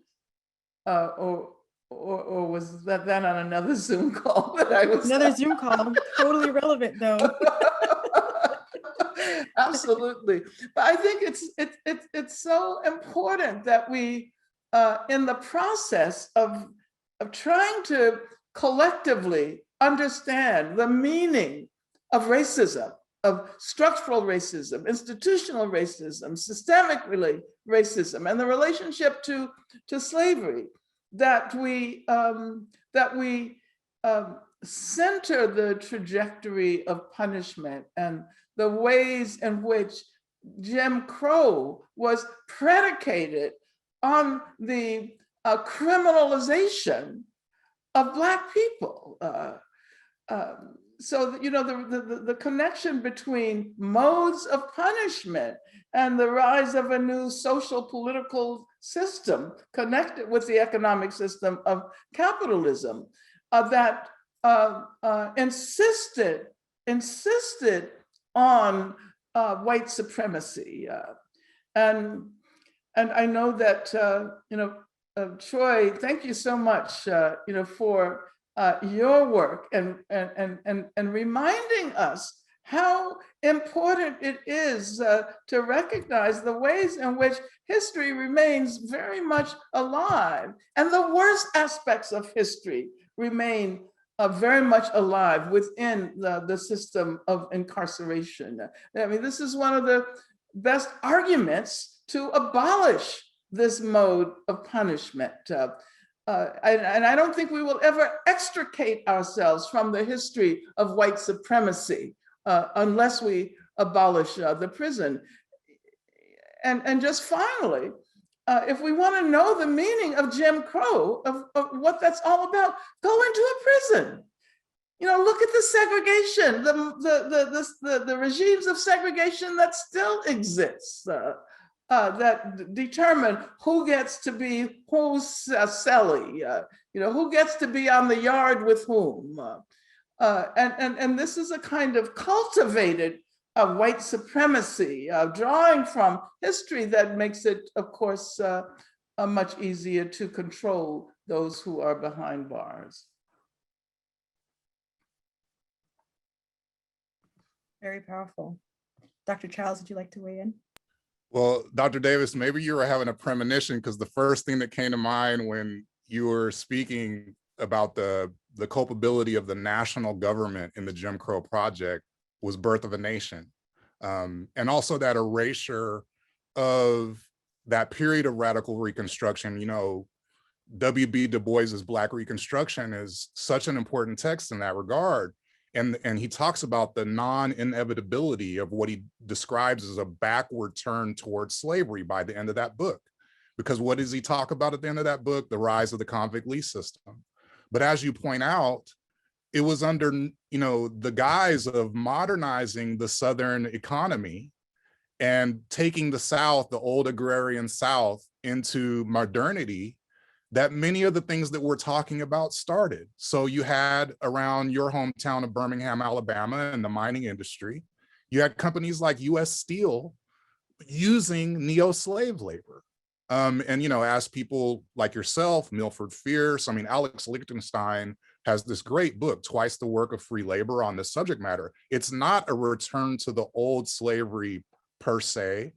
D: or was that on another Zoom call that I was?
C: Another Zoom call, totally relevant though.
D: Absolutely, but I think it's so important that we, in the process of trying to collectively understand the meaning of racism, of structural racism, institutional racism, systemic racism, and the relationship to slavery, that we center the trajectory of punishment and the ways in which Jim Crow was predicated on the criminalization of Black people. So, you know, the connection between modes of punishment and the rise of a new social political system connected with the economic system of capitalism that insisted on white supremacy. And I know that, you know, Troy, thank you so much, you know, for your work and reminding us how important it is to recognize the ways in which history remains very much alive, and the worst aspects of history remain very much alive within the system of incarceration. I mean, this is one of the best arguments to abolish this mode of punishment. And I don't think we will ever extricate ourselves from the history of white supremacy unless we abolish the prison. And just finally, if we want to know the meaning of Jim Crow, of what that's all about, go into a prison. You know, look at the segregation, the regimes of segregation that still exists, that determine who gets to be who's celly, you know, who gets to be on the yard with whom. And this is a kind of cultivated white supremacy, drawing from history that makes it, of course, much easier to control those who are behind bars.
C: Very powerful. Dr. Childs, would you like to weigh in?
E: Well, Dr. Davis, maybe you were having a premonition, because the first thing that came to mind when you were speaking about the culpability of the national government in the Jim Crow Project was Birth of a Nation. And also that erasure of that period of radical Reconstruction. You know, W.B. Du Bois's Black Reconstruction is such an important text in that regard. And he talks about the non-inevitability of what he describes as a backward turn towards slavery by the end of that book. Because what does he talk about at the end of that book? The rise of the convict lease system. But as you point out, it was under, you know, the guise of modernizing the Southern economy and taking the South, the old agrarian South, into modernity, that many of the things that we're talking about started. So you had around your hometown of Birmingham, Alabama, and the mining industry, you had companies like U.S. Steel using neo-slave labor. And, you know, as people like yourself, Milford Fierce, I mean, Alex Lichtenstein has this great book, Twice the Work of Free Labor, on this subject matter. It's not a return to the old slavery per se,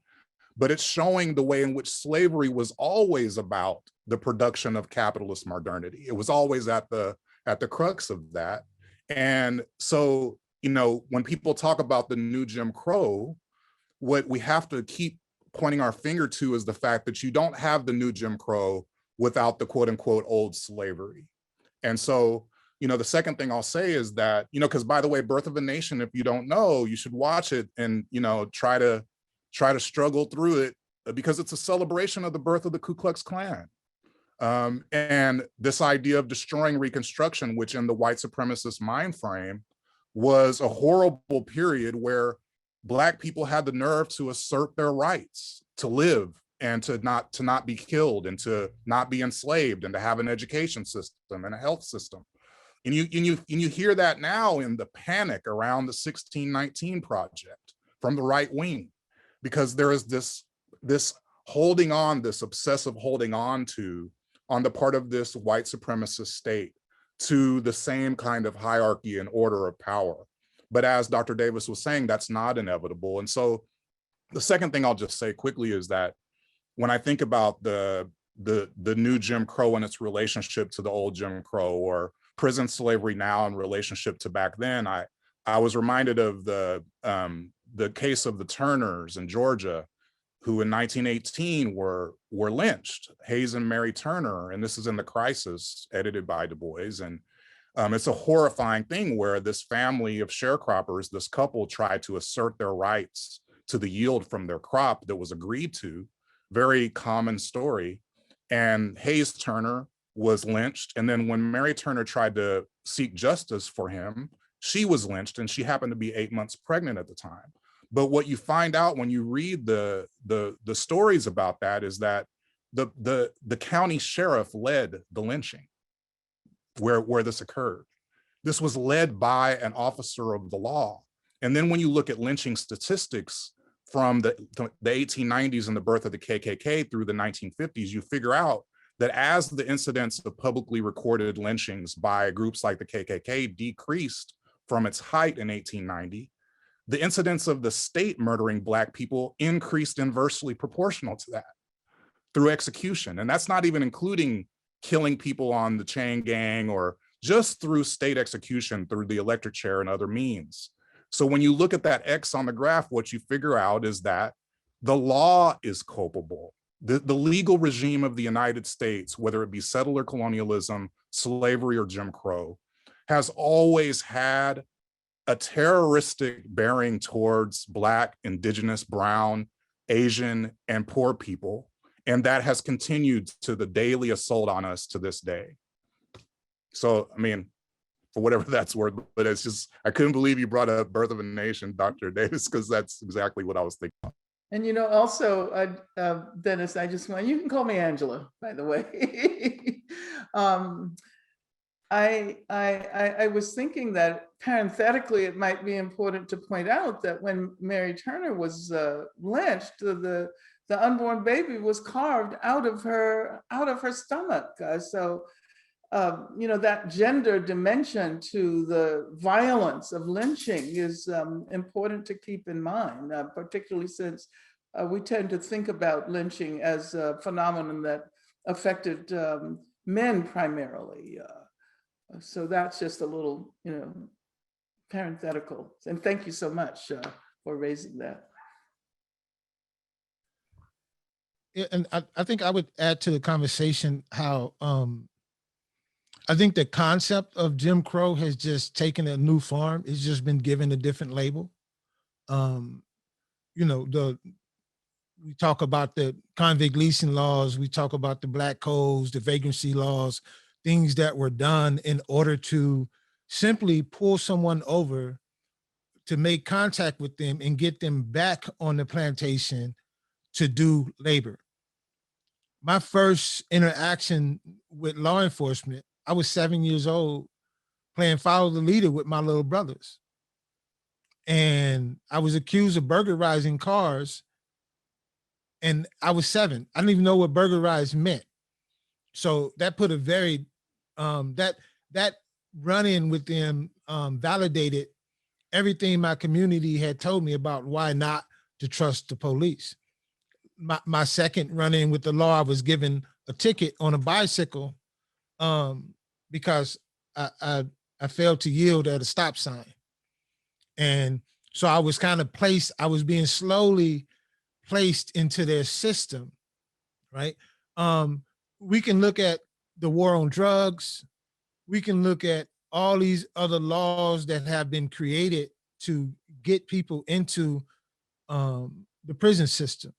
E: but it's showing the way in which slavery was always about the production of capitalist modernity. It was always at the crux of that. And so, you know, when people talk about the new Jim Crow, what we have to keep pointing our finger to is the fact that you don't have the new Jim Crow without the quote unquote old slavery. And so, you know, the second thing I'll say is that, you know, because by the way, Birth of a Nation, if you don't know, you should watch it and, you know, try to struggle through it, because it's a celebration of the birth of the Ku Klux Klan. And this idea of destroying Reconstruction, which in the white supremacist mind frame was a horrible period where Black people had the nerve to assert their rights to live and to not be killed and to not be enslaved and to have an education system and a health system. And you hear that now in the panic around the 1619 Project from the right wing, because there is this holding on, this obsessive holding on the part of this white supremacist state to the same kind of hierarchy and order of power. But as Dr. Davis was saying, that's not inevitable. And so the second thing I'll just say quickly is that when I think about the new Jim Crow and its relationship to the old Jim Crow, or prison slavery now in relationship to back then, I was reminded of the case of the Turners in Georgia, who in 1918 were lynched, Hayes and Mary Turner, and this is in The Crisis, edited by Du Bois. And it's a horrifying thing where this family of sharecroppers, this couple, tried to assert their rights to the yield from their crop that was agreed to. Very common story. And Hayes Turner was lynched. And then when Mary Turner tried to seek justice for him, she was lynched, and she happened to be 8 months pregnant at the time. But what you find out when you read the stories about that is that the county sheriff led the lynching where this occurred. This was led by an officer of the law. And then when you look at lynching statistics from the 1890s and the birth of the KKK through the 1950s, you figure out that as the incidence of publicly recorded lynchings by groups like the KKK decreased from its height in 1890, the incidence of the state murdering Black people increased inversely proportional to that through execution. And that's not even including killing people on the chain gang or just through state execution through the electric chair and other means. So when you look at that X on the graph, what you figure out is that the law is culpable. The legal regime of the United States, whether it be settler colonialism, slavery, or Jim Crow, has always had a terroristic bearing towards Black, Indigenous, Brown, Asian, and poor people. And that has continued to the daily assault on us to this day. So, I mean, for whatever that's worth, but it's just, I couldn't believe you brought up Birth of a Nation, Dr. Davis, because that's exactly what I was thinking of.
D: And you know, also, Dennis, I just want, you can call me Angela, by the way. I was thinking that parenthetically, it might be important to point out that when Mary Turner was lynched, the unborn baby was carved out of her stomach. So, you know, that gender dimension to the violence of lynching is important to keep in mind, particularly since we tend to think about lynching as a phenomenon that affected men primarily. So that's just a little, you know, parenthetical. And thank you so much for raising that.
F: Yeah, and I think I would add to the conversation how I think the concept of Jim Crow has just taken a new form. It's just been given a different label. You know, we talk about the convict leasing laws, we talk about the black codes, the vagrancy laws, things that were done in order to simply pull someone over to make contact with them and get them back on the plantation to do labor. My first interaction with law enforcement, I was 7 years old playing follow the leader with my little brothers. And I was accused of burglarizing cars. And I was 7. I didn't even know what burglarize meant. So that put a very, that run-in with them validated everything my community had told me about why not to trust the police. My second run-in with the law, I was given a ticket on a bicycle because I failed to yield at a stop sign. And so I was kind of placed, I was being slowly placed into their system, right? We can look at the war on drugs. We can look at all these other laws that have been created to get people into the prison system.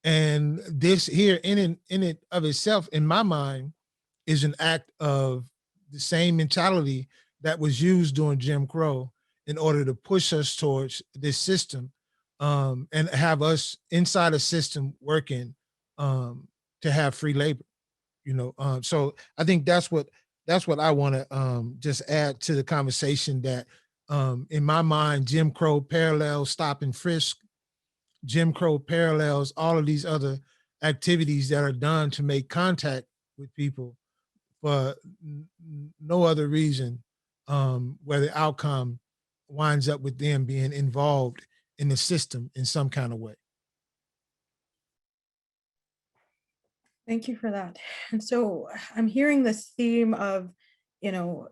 F: And this here in it of itself, in my mind, is an act of the same mentality that was used during Jim Crow in order to push us towards this system and have us inside a system working to have free labor, you know. So I think that's what that's what I want to just add to the conversation, that in my mind, Jim Crow parallels stop and frisk. Jim Crow parallels all of these other activities that are done to make contact with people for no other reason, where the outcome winds up with them being involved in the system in some kind of way.
C: Thank you for that. And so I'm hearing this theme of, you know,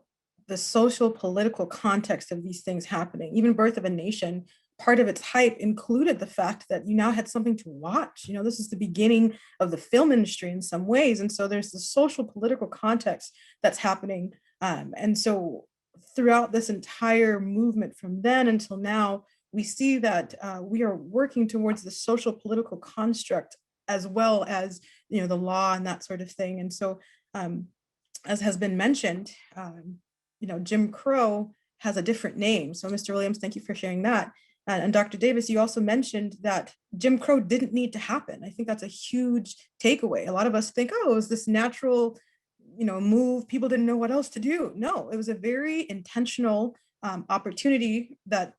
C: the social political context of these things happening. Even Birth of a Nation, part of its hype included the fact that you now had something to watch. You know, this is the beginning of the film industry in some ways. And so there's the social political context that's happening. And so throughout this entire movement from then until now, we see that we are working towards the social political construct as well as, you know, the law and that sort of thing. And so as has been mentioned, you know, Jim Crow has a different name. So Mr. Williams, thank you for sharing that. And Dr. Davis, you also mentioned that Jim Crow didn't need to happen. I think that's a huge takeaway. A lot of us think, oh, it was this natural, you know, move. People didn't know what else to do. No, it was a very intentional opportunity that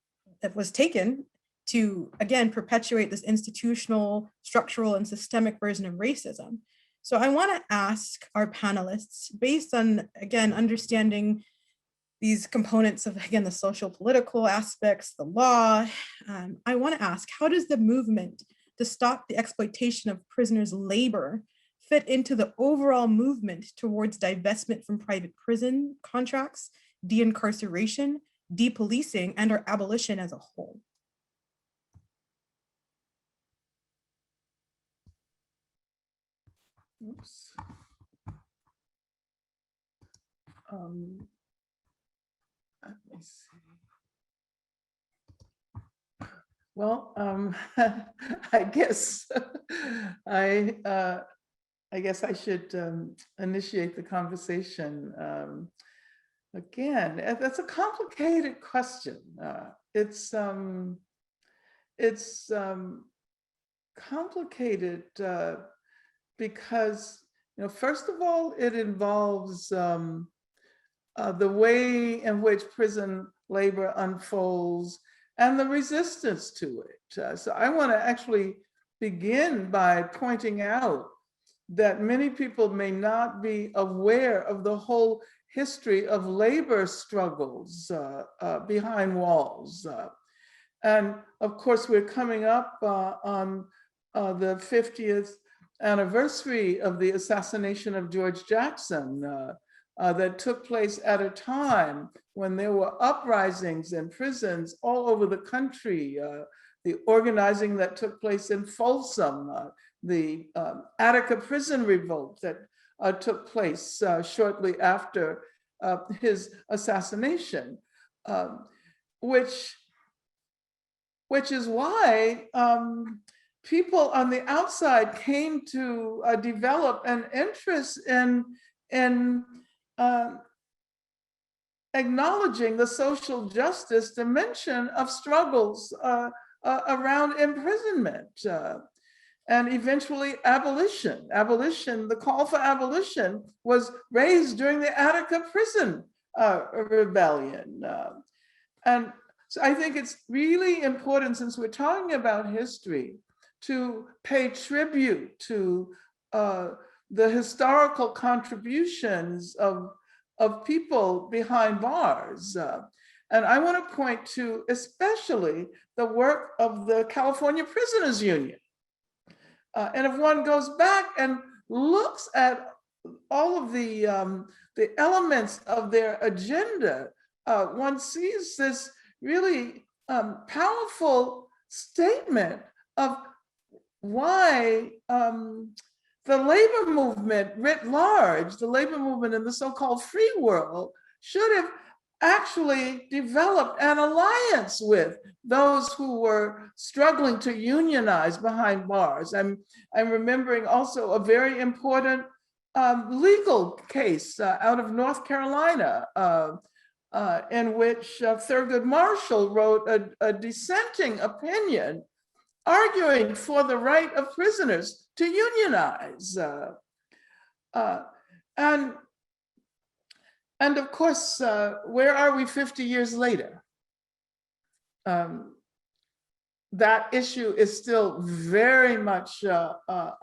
C: was taken to, again, perpetuate this institutional, structural, and systemic version of racism. So I want to ask our panelists, based on, again, understanding these components of, again, the social political aspects, the law, I want to ask, how does the movement to stop the exploitation of prisoners' labor fit into the overall movement towards divestment from private prison contracts, de-incarceration, depolicing, and our abolition as a whole?
D: Oops. Let me see. Well, I guess I guess I should initiate the conversation. Again, that's a complicated question. It's complicated because, you know, first of all, it involves the way in which prison labor unfolds and the resistance to it. So I want to actually begin by pointing out that many people may not be aware of the whole history of labor struggles behind walls. And of course, we're coming up on the 50th anniversary of the assassination of George Jackson that took place at a time when there were uprisings in prisons all over the country, the organizing that took place in Folsom, the Attica prison revolt that took place shortly after his assassination, which is why people on the outside came to develop an interest in acknowledging the social justice dimension of struggles around imprisonment and eventually abolition. The call for abolition was raised during the Attica prison rebellion. And so I think it's really important, since we're talking about history, to pay tribute to the historical contributions of people behind bars. And I want to point to especially the work of the California Prisoners Union. And if one goes back and looks at all of the elements of their agenda, one sees this really powerful statement of why the labor movement writ large, the labor movement in the so-called free world, should have actually developed an alliance with those who were struggling to unionize behind bars. I'm remembering also a very important legal case out of North Carolina in which Thurgood Marshall wrote a dissenting opinion arguing for the right of prisoners to unionize. And And of course, where are we 50 years later? That issue is still very much on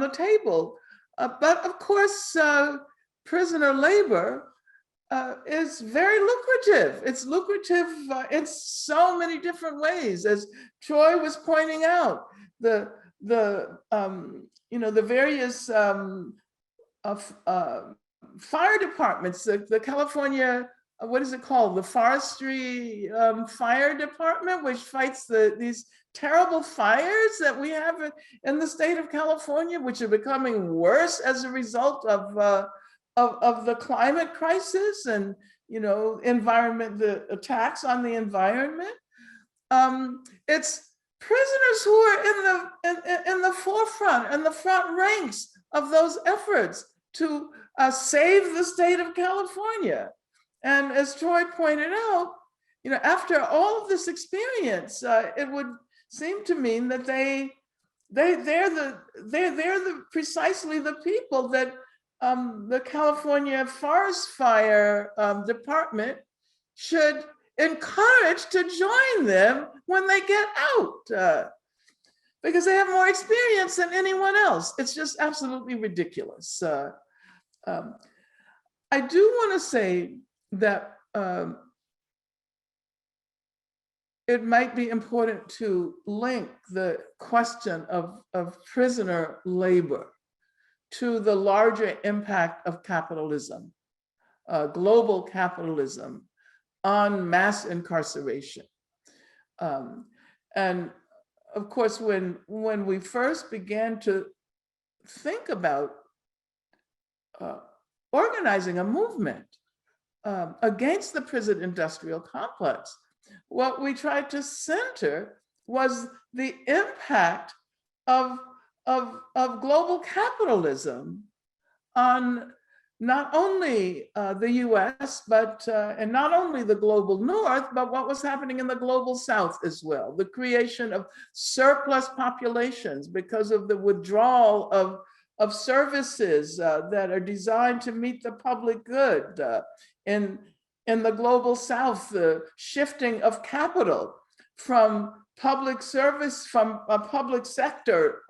D: the table. But of course, prisoner labor is very lucrative. It's lucrative in so many different ways, as Troy was pointing out. The various fire departments, the California, what is it called? The Forestry Fire Department, which fights these terrible fires that we have in the state of California, which are becoming worse as a result of the climate crisis and, the attacks on the environment. It's prisoners who are in the forefront and the front ranks of those efforts to save the state of California. And as Troy pointed out, after all of this experience, it would seem to mean that they're precisely the people that the California Forest Fire Department should encourage to join them when they get out, because they have more experience than anyone else. It's just absolutely ridiculous. I do want to say that it might be important to link the question of prisoner labor to the larger impact of capitalism, global capitalism, on mass incarceration. And of course, when we first began to think about organizing a movement against the prison industrial complex, what we tried to center was the impact of global capitalism on not only the US, but and not only the global North, but what was happening in the global South as well. The creation of surplus populations because of the withdrawal of services that are designed to meet the public good. In the global South, the shifting of capital from public service, from public sector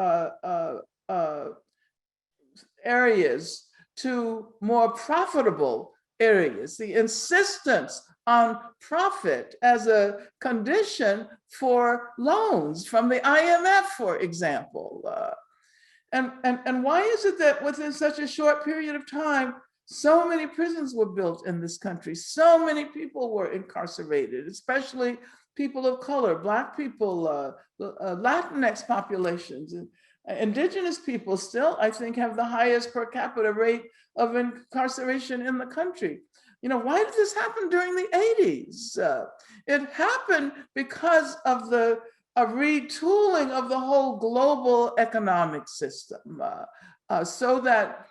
D: areas to more profitable areas, the insistence on profit as a condition for loans from the IMF, for example. And why is it that within such a short period of time, so many prisons were built in this country, so many people were incarcerated, especially people of color, Black people, Latinx populations, and Indigenous people still, I think, have the highest per capita rate of incarceration in the country. Why did this happen during the 80s? It happened because of the retooling of the whole global economic system, so that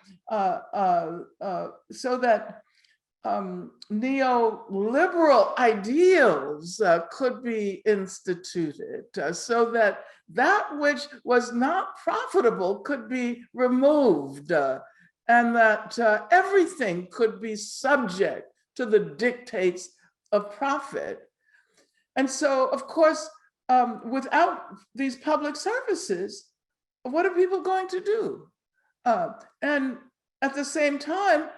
D: neoliberal ideals could be instituted, so that which was not profitable could be removed, and that everything could be subject to the dictates of profit. And so, of course, without these public services, what are people going to do? And at the same time,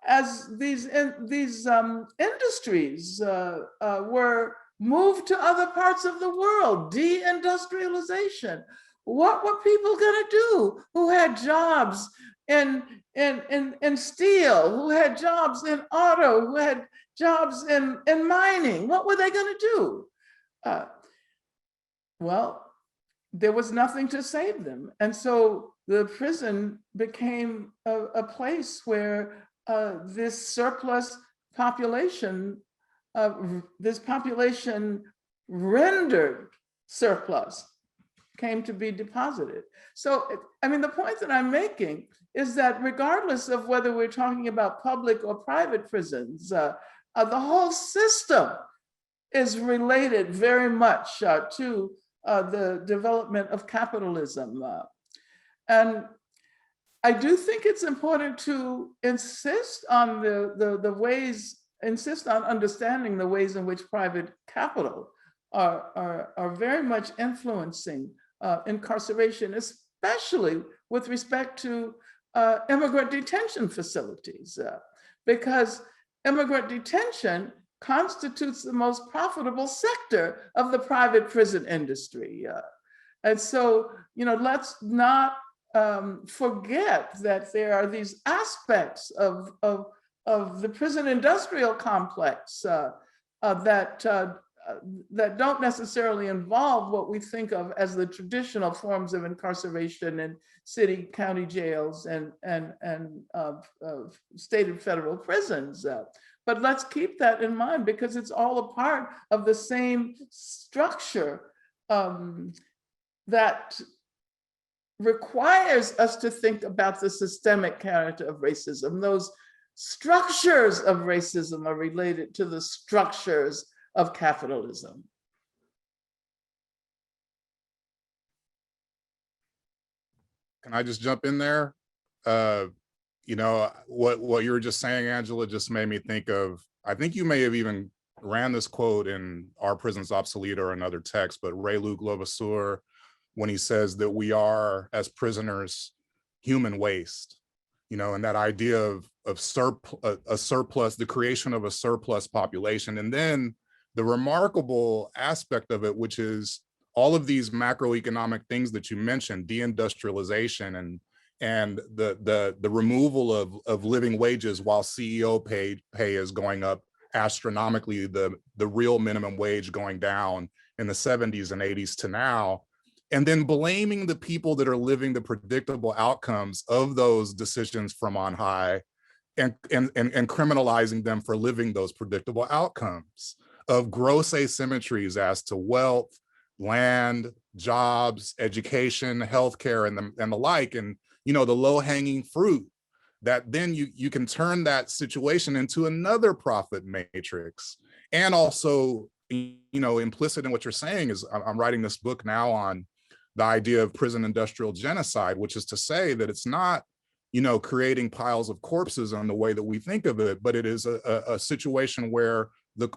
D: as these industries were moved to other parts of the world, deindustrialization, what were people going to do who had jobs in steel, who had jobs in auto, who had jobs in mining? What were they going to do? Well, there was nothing to save them. And so the prison became a place where this surplus population, rendered surplus, came to be deposited. So, the point that I'm making is that regardless of whether we're talking about public or private prisons, the whole system is related very much to the development of capitalism. And I do think it's important to insist on insist on understanding the ways in which private capital are very much influencing incarceration, especially with respect to immigrant detention facilities, because immigrant detention constitutes the most profitable sector of the private prison industry. And so, let's not forget that there are these aspects of the prison industrial complex that don't necessarily involve what we think of as the traditional forms of incarceration in city, county jails, and state and federal prisons. But let's keep that in mind, because it's all a part of the same structure that requires us to think about the systemic character of racism. Those structures of racism are related to the structures of capitalism.
E: Can I just jump in there? What you were just saying, Angela, just made me think of, I think you may have even ran this quote in our Prisons Obsolete or another text, but Ray-Luc Levasseur, when he says that we are, as prisoners, human waste, and that idea of a surplus, the creation of a surplus population. And then the remarkable aspect of it, which is all of these macroeconomic things that you mentioned, deindustrialization and the removal of living wages while CEO pay is going up astronomically, the real minimum wage going down in the 70s and 80s to now, and then blaming the people that are living the predictable outcomes of those decisions from on high and criminalizing them for living those predictable outcomes of gross asymmetries as to wealth, land, jobs, education, healthcare, and the like, and the low-hanging fruit, that then you can turn that situation into another profit matrix. And also, implicit in what you're saying is, I'm writing this book now on the idea of prison industrial genocide, which is to say that it's not, creating piles of corpses on the way that we think of it, but it is a situation where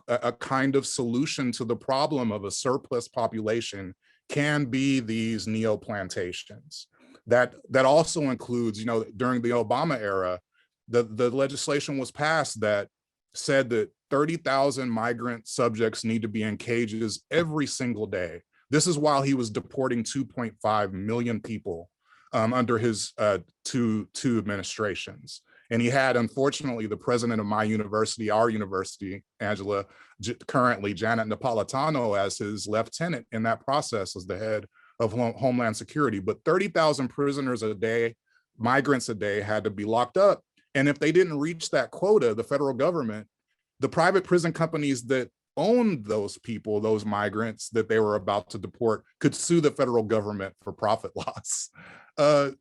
E: a kind of solution to the problem of a surplus population can be these neo-plantations. That also includes, during the Obama era, the legislation was passed that said that 30,000 migrant subjects need to be in cages every single day. This is while he was deporting 2.5 million people under his two administrations. And he had, unfortunately, the president of my university, our university, Angela, currently Janet Napolitano, as his lieutenant in that process as the head of Homeland Security. But 30,000 prisoners a day, migrants a day, had to be locked up. And if they didn't reach that quota, the federal government, the private prison companies that owned those people, those migrants that they were about to deport, could sue the federal government for profit loss.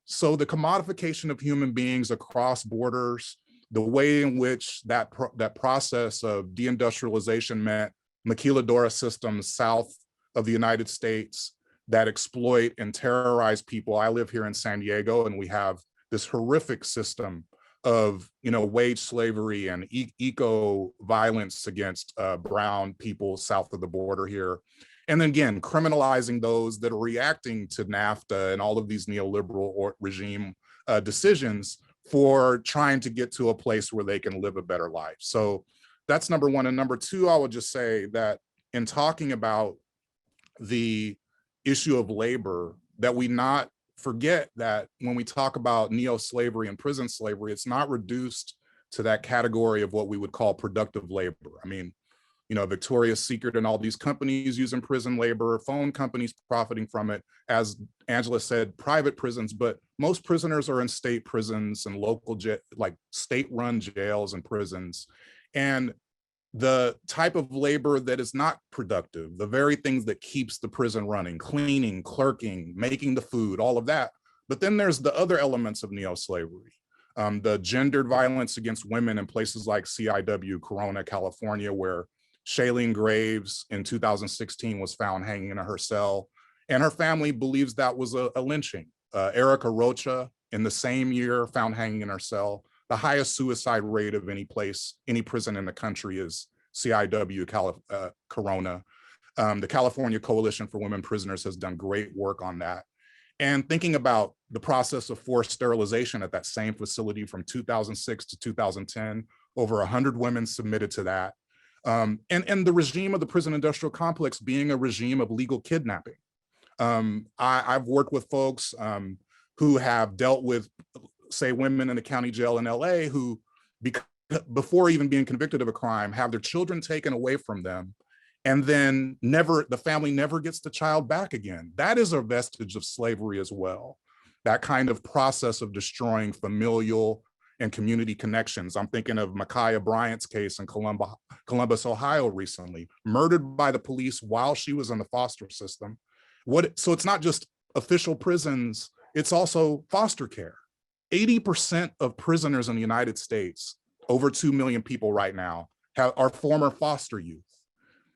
E: So the commodification of human beings across borders, the way in which that process of deindustrialization meant maquiladora systems south of the United States that exploit and terrorize people. I live here in San Diego, and we have this horrific system of wage slavery and eco violence against brown people south of the border here. And then again, criminalizing those that are reacting to NAFTA and all of these neoliberal regime decisions for trying to get to a place where they can live a better life. So that's number one. And number two, I would just say that in talking about the issue of labor, that we not forget that when we talk about neo-slavery and prison slavery, it's not reduced to that category of what we would call productive labor. I mean, Victoria's Secret and all these companies using prison labor, phone companies profiting from it, as Angela said, private prisons, but most prisoners are in state prisons and local, like state-run jails and prisons. And the type of labor that is not productive, the very things that keeps the prison running, cleaning, clerking, making the food, all of that. But then there's the other elements of neo-slavery, the gendered violence against women in places like CIW, Corona, California, where Shailene Graves in 2016 was found hanging in her cell, and her family believes that was a lynching. Erica Rocha in the same year found hanging in her cell. The highest suicide rate of any place, any prison in the country is CIW Corona. The California Coalition for Women Prisoners has done great work on that. And thinking about the process of forced sterilization at that same facility from 2006 to 2010, over 100 women submitted to that. And the regime of the prison industrial complex being a regime of legal kidnapping. I've worked with folks who have dealt with, say, women in the county jail in LA who, before even being convicted of a crime, have their children taken away from them, and then the family never gets the child back again. That is a vestige of slavery as well. That kind of process of destroying familial and community connections. I'm thinking of Micaiah Bryant's case in Columbus, Ohio recently, murdered by the police while she was in the foster system. So it's not just official prisons, it's also foster care. 80% of prisoners in the United States, over 2 million people right now, are former foster youth.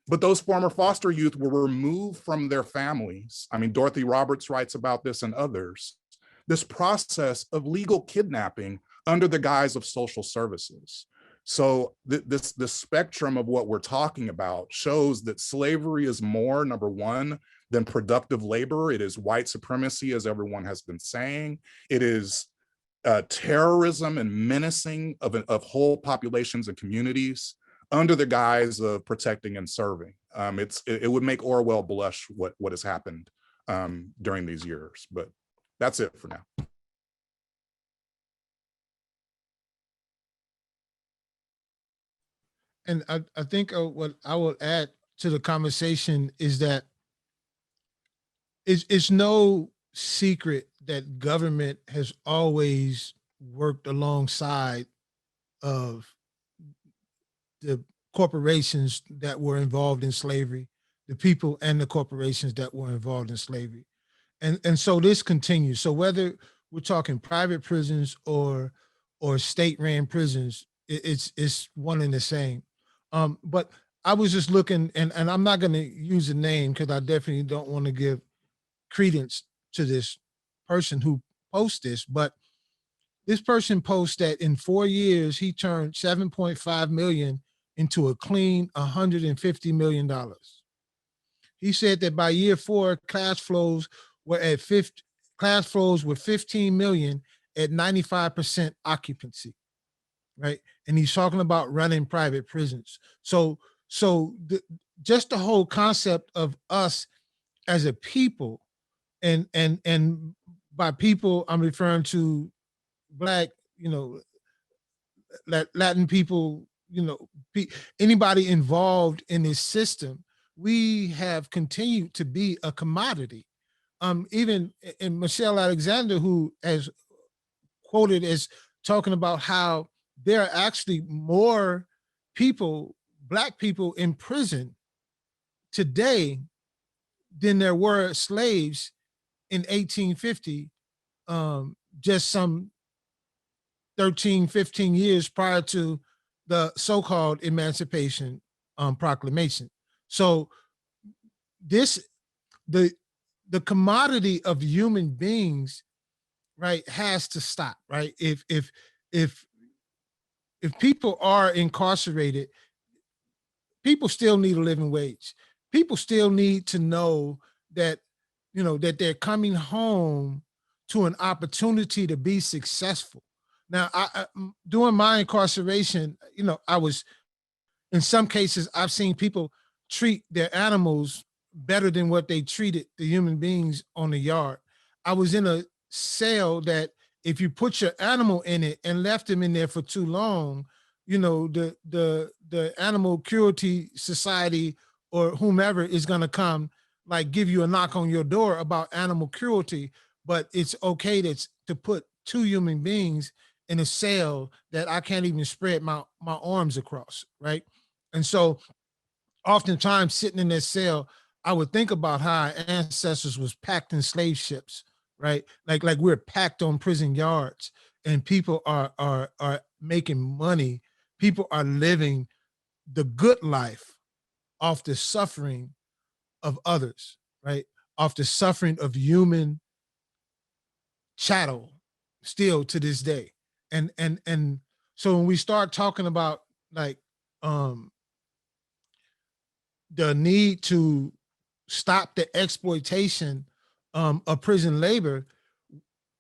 E: But those former foster youth were removed from their families. I mean, Dorothy Roberts writes about this and others. This process of legal kidnapping under the guise of social services. So this spectrum of what we're talking about shows that slavery is more, number one, than productive labor. It is white supremacy, as everyone has been saying. It is terrorism and menacing of whole populations and communities under the guise of protecting and serving. It would make Orwell blush what has happened during these years, but that's it for now.
F: And I think what I will add to the conversation is that it's no secret that government has always worked alongside of the corporations that were involved in slavery, the people and the corporations that were involved in slavery. And so this continues. So whether we're talking private prisons or state-ran prisons, it's one and the same. But I was just looking, and I'm not going to use a name because I definitely don't want to give credence to this person who posts this, but this person posts that in 4 years, he turned 7.5 million into a clean $150 million. He said that by year 4, class flows were 15 million at 95% occupancy, right? And he's talking about running private prisons. So just the whole concept of us as a people, and by people, I'm referring to Black, Latin people, anybody involved in this system, we have continued to be a commodity. Even in Michelle Alexander, who has quoted as talking about how there are actually more people, Black people in prison today than there were slaves in 1850, just some 13, 15 years prior to the so-called Emancipation Proclamation. So the commodity of human beings, right, has to stop, right? If people are incarcerated, people still need a living wage. People still need to know that, that they're coming home to an opportunity to be successful. Now, during my incarceration, I was, in some cases, I've seen people treat their animals better than what they treated the human beings on the yard. I was in a cell that if you put your animal in it and left him in there for too long, the animal cruelty society or whomever is going to come, like, give you a knock on your door about animal cruelty, but it's okay to put 2 human beings in a cell that I can't even spread my arms across, right? And so oftentimes sitting in that cell, I would think about how our ancestors was packed in slave ships, right? Like we're packed on prison yards, and people are making money. People are living the good life off the suffering of others, right? Off the suffering of human chattel, still to this day. And so when we start talking about like the need to stop the exploitation of prison labor,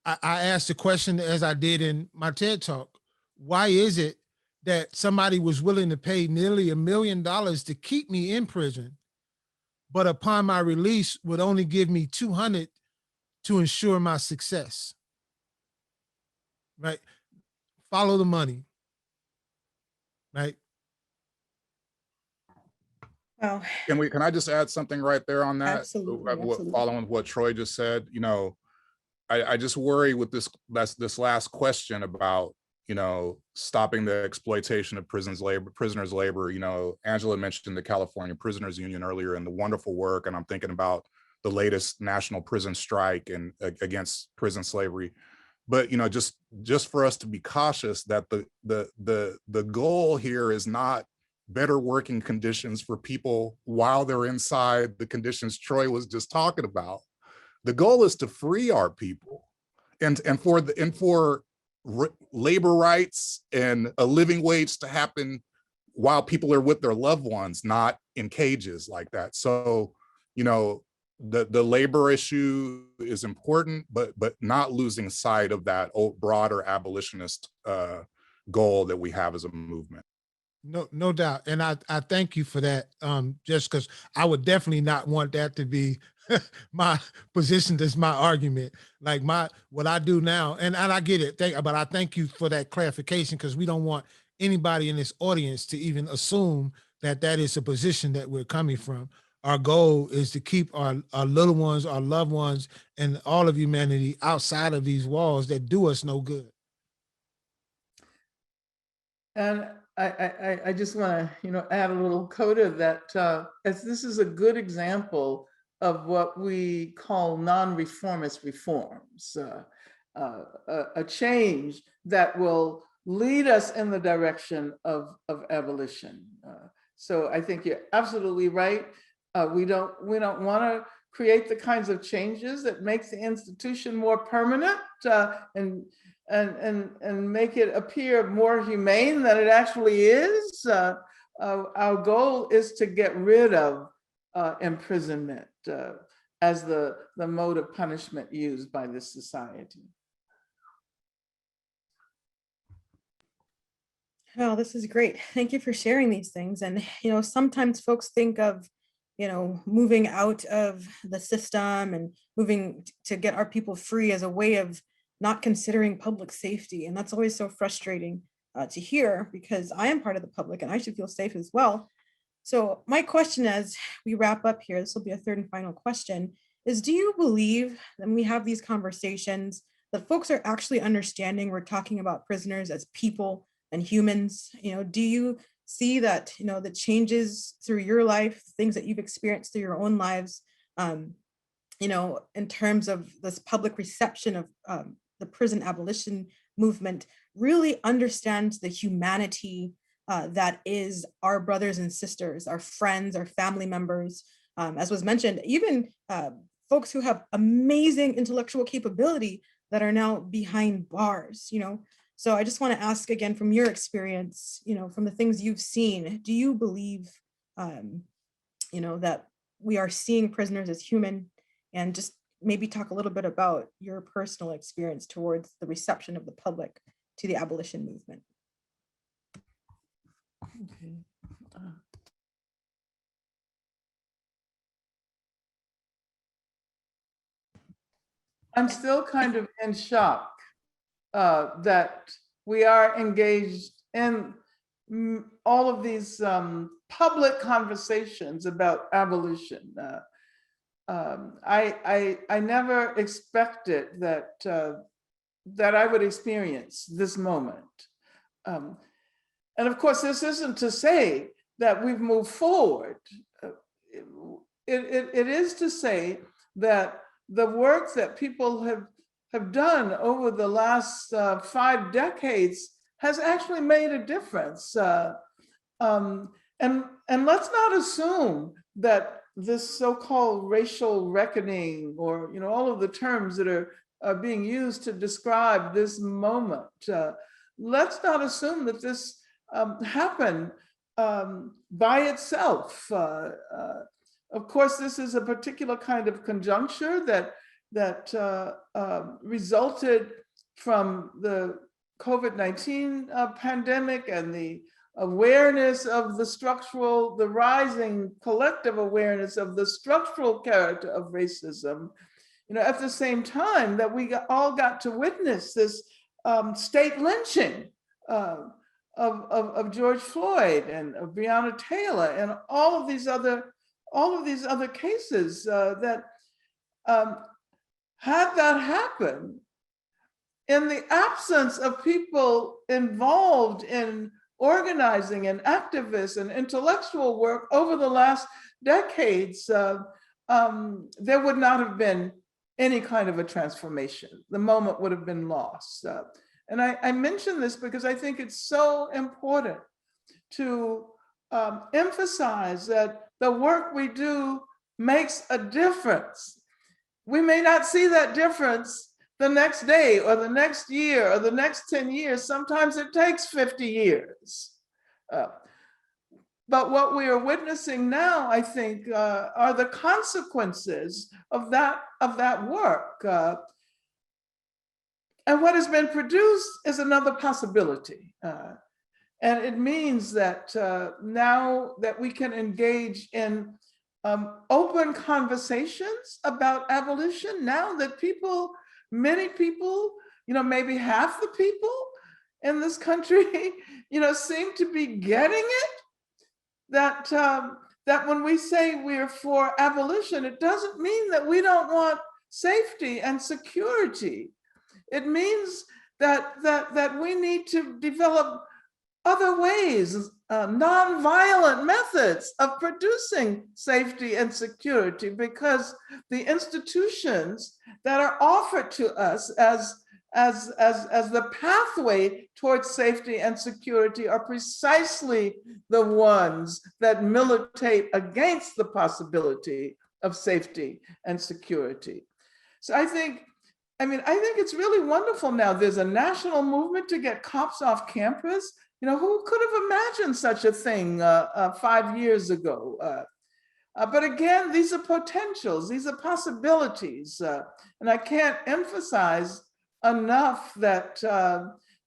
F: I asked the question as I did in my TED Talk: why is it that somebody was willing to pay nearly $1 million to keep me in prison, but upon my release would only give me 200 to ensure my success? Right? Follow the money. Right?
C: Wow.
E: Can I just add something right there on that?
C: Absolutely, absolutely.
E: Following what Troy just said, I just worry with this last question about, stopping the exploitation of prisoners' labor. Angela mentioned the California Prisoners Union earlier and the wonderful work, and I'm thinking about the latest national prison strike and against prison slavery. But just for us to be cautious that the goal here is not better working conditions for people while they're inside the conditions Troy was just talking about. The goal is to free our people and for labor rights and a living wage to happen while people are with their loved ones, not in cages like that. So, the labor issue is important, but not losing sight of that broader abolitionist goal that we have as a movement.
F: No doubt. And I thank you for that. Just because I would definitely not want that to be my position. That's my argument. Like what I do now, and I get it. But I thank you for that clarification, because we don't want anybody in this audience to even assume that is a position that we're coming from. Our goal is to keep our little ones, our loved ones, and all of humanity outside of these walls that do us no good.
D: And I just want to, add a little coda that as this is a good example of what we call non-reformist reforms, a change that will lead us in the direction of abolition. So I think you're absolutely right. We don't want to create the kinds of changes that makes the institution more permanent and make it appear more humane than it actually is. Our goal is to get rid of imprisonment as the mode of punishment used by this society.
C: Well, this is great. Thank you for sharing these things. And, sometimes folks think of, moving out of the system and moving to get our people free as a way of not considering public safety. And that's always so frustrating to hear, because I am part of the public and I should feel safe as well. So my question as we wrap up here, this will be a third and final question, is do you believe when we have these conversations that folks are actually understanding we're talking about prisoners as people and humans? Do you see that, the changes through your life, things that you've experienced through your own lives, in terms of this public reception of the prison abolition movement, really understands the humanity that is our brothers and sisters, our friends, our family members, as was mentioned, even folks who have amazing intellectual capability that are now behind bars, So I just want to ask again, from your experience, from the things you've seen, do you believe, that we are seeing prisoners as human? And just maybe talk a little bit about your personal experience towards the reception of the public to the abolition movement.
D: Okay. I'm still kind of in shock that we are engaged in all of these public conversations about abolition. I never expected that I would experience this moment. And of course, this isn't to say that we've moved forward. It is to say that the work that people have done over the last 5 decades has actually made a difference. And let's not assume that this so-called racial reckoning, or all of the terms that are being used to describe this moment. Let's not assume that this happened by itself. Of course, this is a particular kind of conjuncture that resulted from the COVID-19 pandemic and the awareness of the rising collective awareness of the structural character of racism, at the same time that we all got to witness this state lynching of George Floyd and of Breonna Taylor and all of these other cases that had that happen in the absence of people involved in organizing and activists and intellectual work over the last decades, there would not have been any kind of a transformation. The moment would have been lost. And I mention this because I think it's so important to emphasize that the work we do makes a difference. We may not see that difference the next day or the next year or the next 10 years. Sometimes it takes 50 years. But what we are witnessing now, I think, are the consequences of that work. And what has been produced is another possibility. And it means that now that we can engage in open conversations about abolition, now that many people, maybe half the people in this country, seem to be getting it, that when we say we're for abolition, it doesn't mean that we don't want safety and security. It means that we need to develop other ways, nonviolent methods of producing safety and security, because the institutions that are offered to us as the pathway towards safety and security are precisely the ones that militate against the possibility of safety and security. So I think it's really wonderful now. There's a national movement to get cops off campus. Who could have imagined such a thing 5 years ago? But again, these are potentials, these are possibilities. And I can't emphasize enough that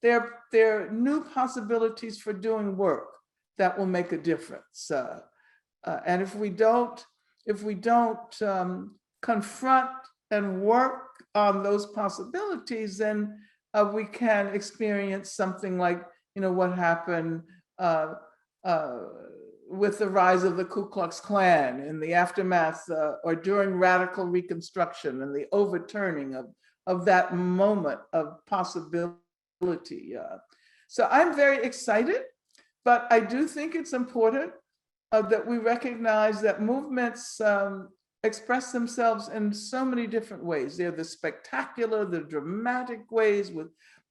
D: there are new possibilities for doing work that will make a difference. And if we don't confront and work on those possibilities, then we can experience something like what happened with the rise of the Ku Klux Klan in the aftermath or during radical Reconstruction and the overturning of that moment of possibility. So I'm very excited, but I do think it's important that we recognize that movements express themselves in so many different ways. They're the spectacular, the dramatic ways with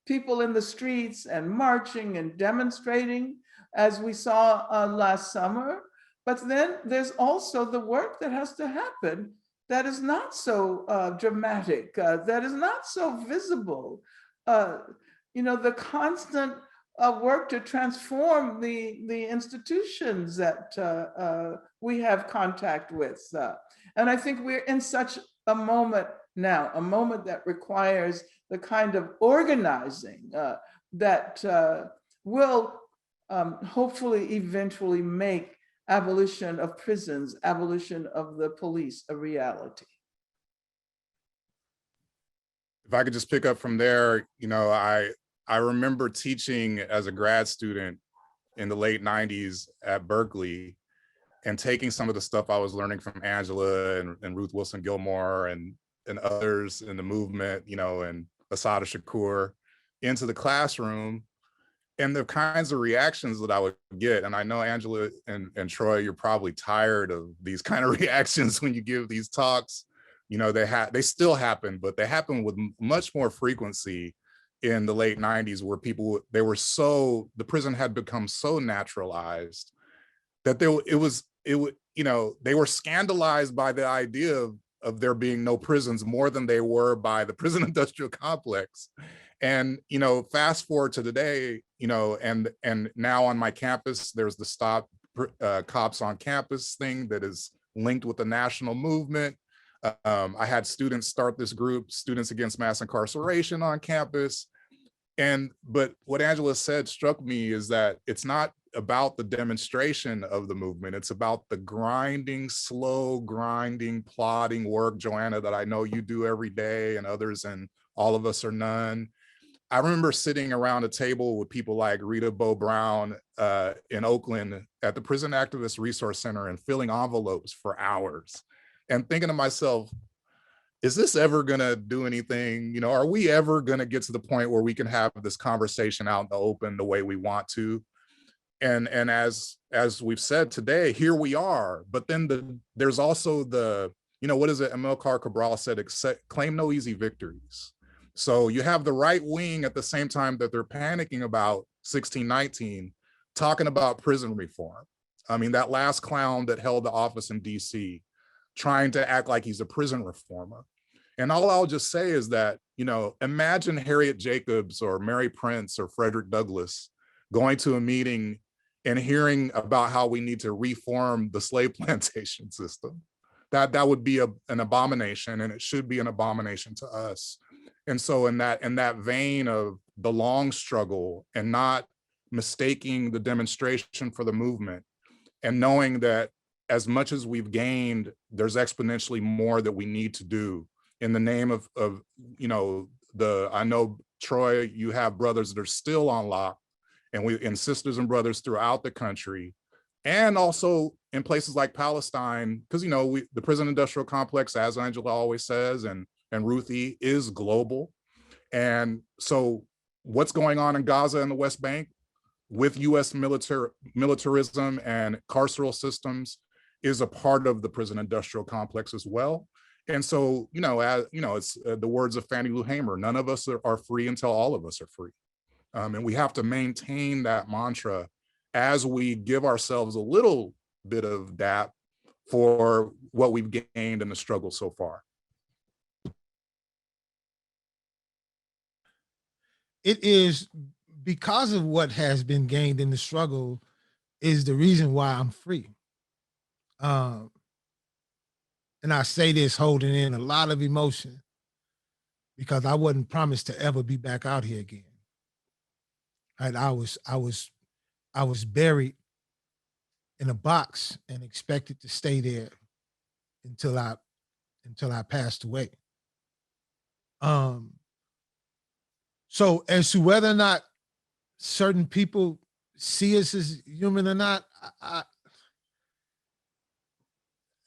D: people in the streets and marching and demonstrating, as we saw last summer. But then there's also the work that has to happen that is not so dramatic, that is not so visible. The constant work to transform the institutions that we have contact with. And I think we're in such a moment now, a moment that requires the kind of organizing that will hopefully eventually make abolition of prisons, abolition of the police a reality.
E: If I could just pick up from there, I remember teaching as a grad student in the late 90s at Berkeley and taking some of the stuff I was learning from Angela and Ruth Wilson Gilmore and others in the movement, and Asada Shakur into the classroom, and the kinds of reactions that I would get. And I know Angela and Troy, you're probably tired of these kind of reactions when you give these talks. They still happen, but they happen with much more frequency in the late 90s, where the prison had become so naturalized that they were scandalized by the idea there being no prisons more than they were by the prison industrial complex. And, you know, fast forward to today, you know, and now on my campus, there's the Stop Cops on Campus thing that is linked with the national movement. I had students start this group, Students Against Mass Incarceration, on campus. But what Angela said struck me is that it's not about the demonstration of the movement. It's about the grinding, slow grinding, plodding work, Joanna, that I know you do every day, and others, and all of us are none. I remember sitting around a table with people like Rita Bo Brown in Oakland at the Prison Activist Resource Center and filling envelopes for hours and thinking to myself, is this ever gonna do anything? You know, are we ever gonna get to the point where we can have this conversation out in the open the way we want to? And as we've said today, here we are. But then there's also the, you know, what is it? Amilcar Cabral said, claim no easy victories. So you have the right wing at the same time that they're panicking about 1619, talking about prison reform. I mean, that last clown that held the office in DC, trying to act like he's a prison reformer. And all I'll just say is that, you know, imagine Harriet Jacobs or Mary Prince or Frederick Douglass going to a meeting and hearing about how we need to reform the slave plantation system. That would be an abomination, and it should be an abomination to us. And so in that vein of the long struggle and not mistaking the demonstration for the movement, and knowing that as much as we've gained, there's exponentially more that we need to do in the name of you know, I know, Troy, you have brothers that are still on lock, and sisters and brothers throughout the country, and also in places like Palestine, because, you know, the prison industrial complex, as Angela always says, and Ruthie, is global. And so what's going on in Gaza and the West Bank with US militarism and carceral systems is a part of the prison industrial complex as well. And so, you know, it's the words of Fannie Lou Hamer, none of us are free until all of us are free. And we have to maintain that mantra as we give ourselves a little bit of DAP for what we've gained in the struggle so far.
F: It is because of what has been gained in the struggle is the reason why I'm free. And I say this holding in a lot of emotion, because I wasn't promised to ever be back out here again. Right? I was buried in a box and expected to stay there until I passed away. So as to whether or not certain people see us as human or not,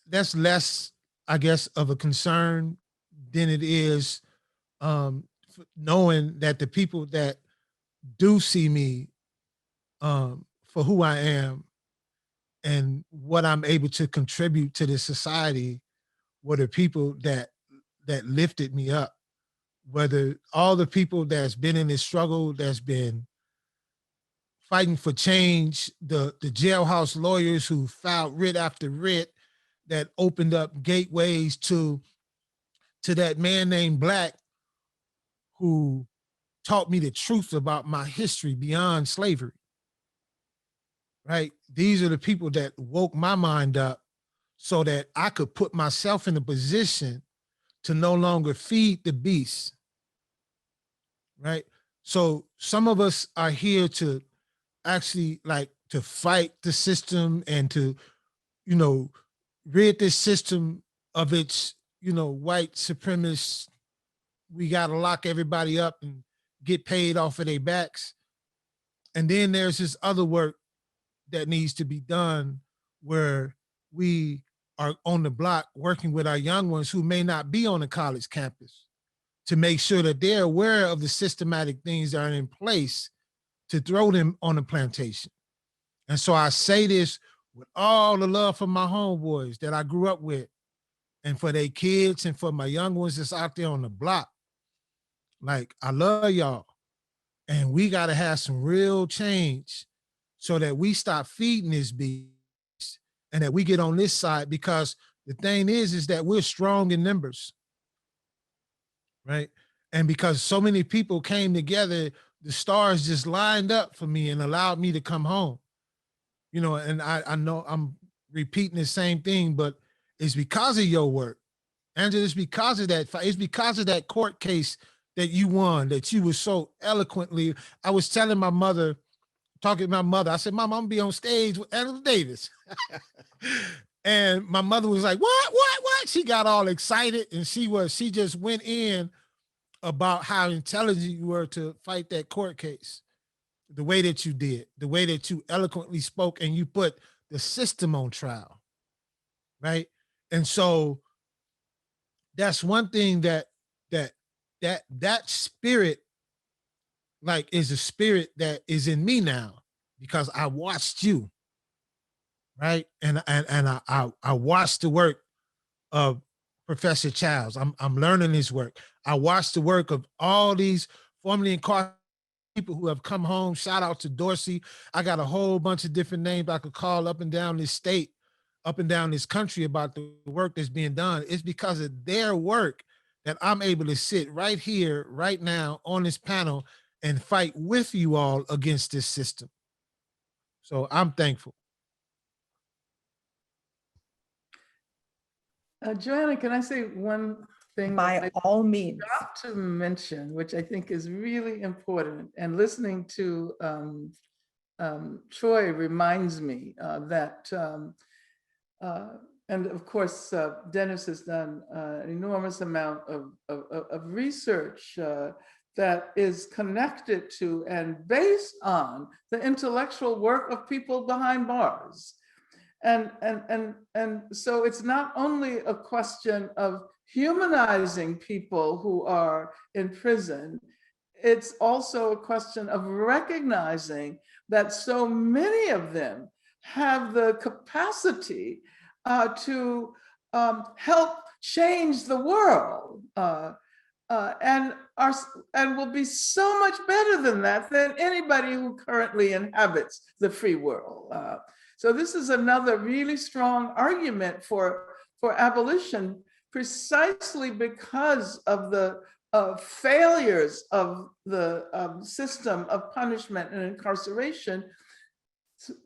F: that's less, I guess, of a concern than it is knowing that the people that do see me for who I am and what I'm able to contribute to this society were the people that lifted me up. Whether all the people that's been in this struggle, that's been fighting for change, the jailhouse lawyers who filed writ after writ that opened up gateways to that man named Black who taught me the truth about my history beyond slavery, right? These are the people that woke my mind up so that I could put myself in a position to no longer feed the beast, right? So some of us are here to actually to fight the system and to, you know, rid this system of its, you know, white supremacist, we got to lock everybody up and get paid off of their backs. And then there's this other work that needs to be done where we are on the block working with our young ones who may not be on the college campus to make sure that they're aware of the systematic things that are in place to throw them on the plantation. And so I say this with all the love for my homeboys that I grew up with and for their kids and for my young ones that's out there on the block. Like, I love y'all. And we got to have some real change so that we stop feeding this beast and that we get on this side, because The thing is that we're strong in numbers, right? And because so many people came together, the stars just lined up for me and allowed me to come home. You know, and I know I'm repeating the same thing, but it's because of your work. Angela, it's because of that. It's because of that court case that you won, that you were so eloquently. I was telling my mother, talking to my mother, I said, Mom, I'm gonna be on stage with Angela Davis. And my mother was like, what? She got all excited, and she just went in about how intelligent you were to fight that court case, the way that you did, the way that you eloquently spoke, and you put the system on trial, right? And so that's one thing that spirit, like, is a spirit that is in me now, because I watched you, right? And I watched the work of Professor Childs. I'm learning his work. I watched the work of all these formerly incarcerated people who have come home. Shout out to Dorsey. I got a whole bunch of different names I could call up and down this state, up and down this country about the work that's being done. It's because of their work that I'm able to sit right here, right now on this panel and fight with you all against this system. So I'm thankful.
D: Joanna, can I say one thing?
C: By all means.
D: Got to mention, which I think is really important, and listening to Troy reminds me that, and of course, Dennis has done an enormous amount of research that is connected to and based on the intellectual work of people behind bars. And so it's not only a question of humanizing people who are in prison, it's also a question of recognizing that so many of them have the capacity to help change the world, and will be so much better than that than anybody who currently inhabits the free world. So this is another really strong argument for abolition, precisely because of the failures of the system of punishment and incarceration.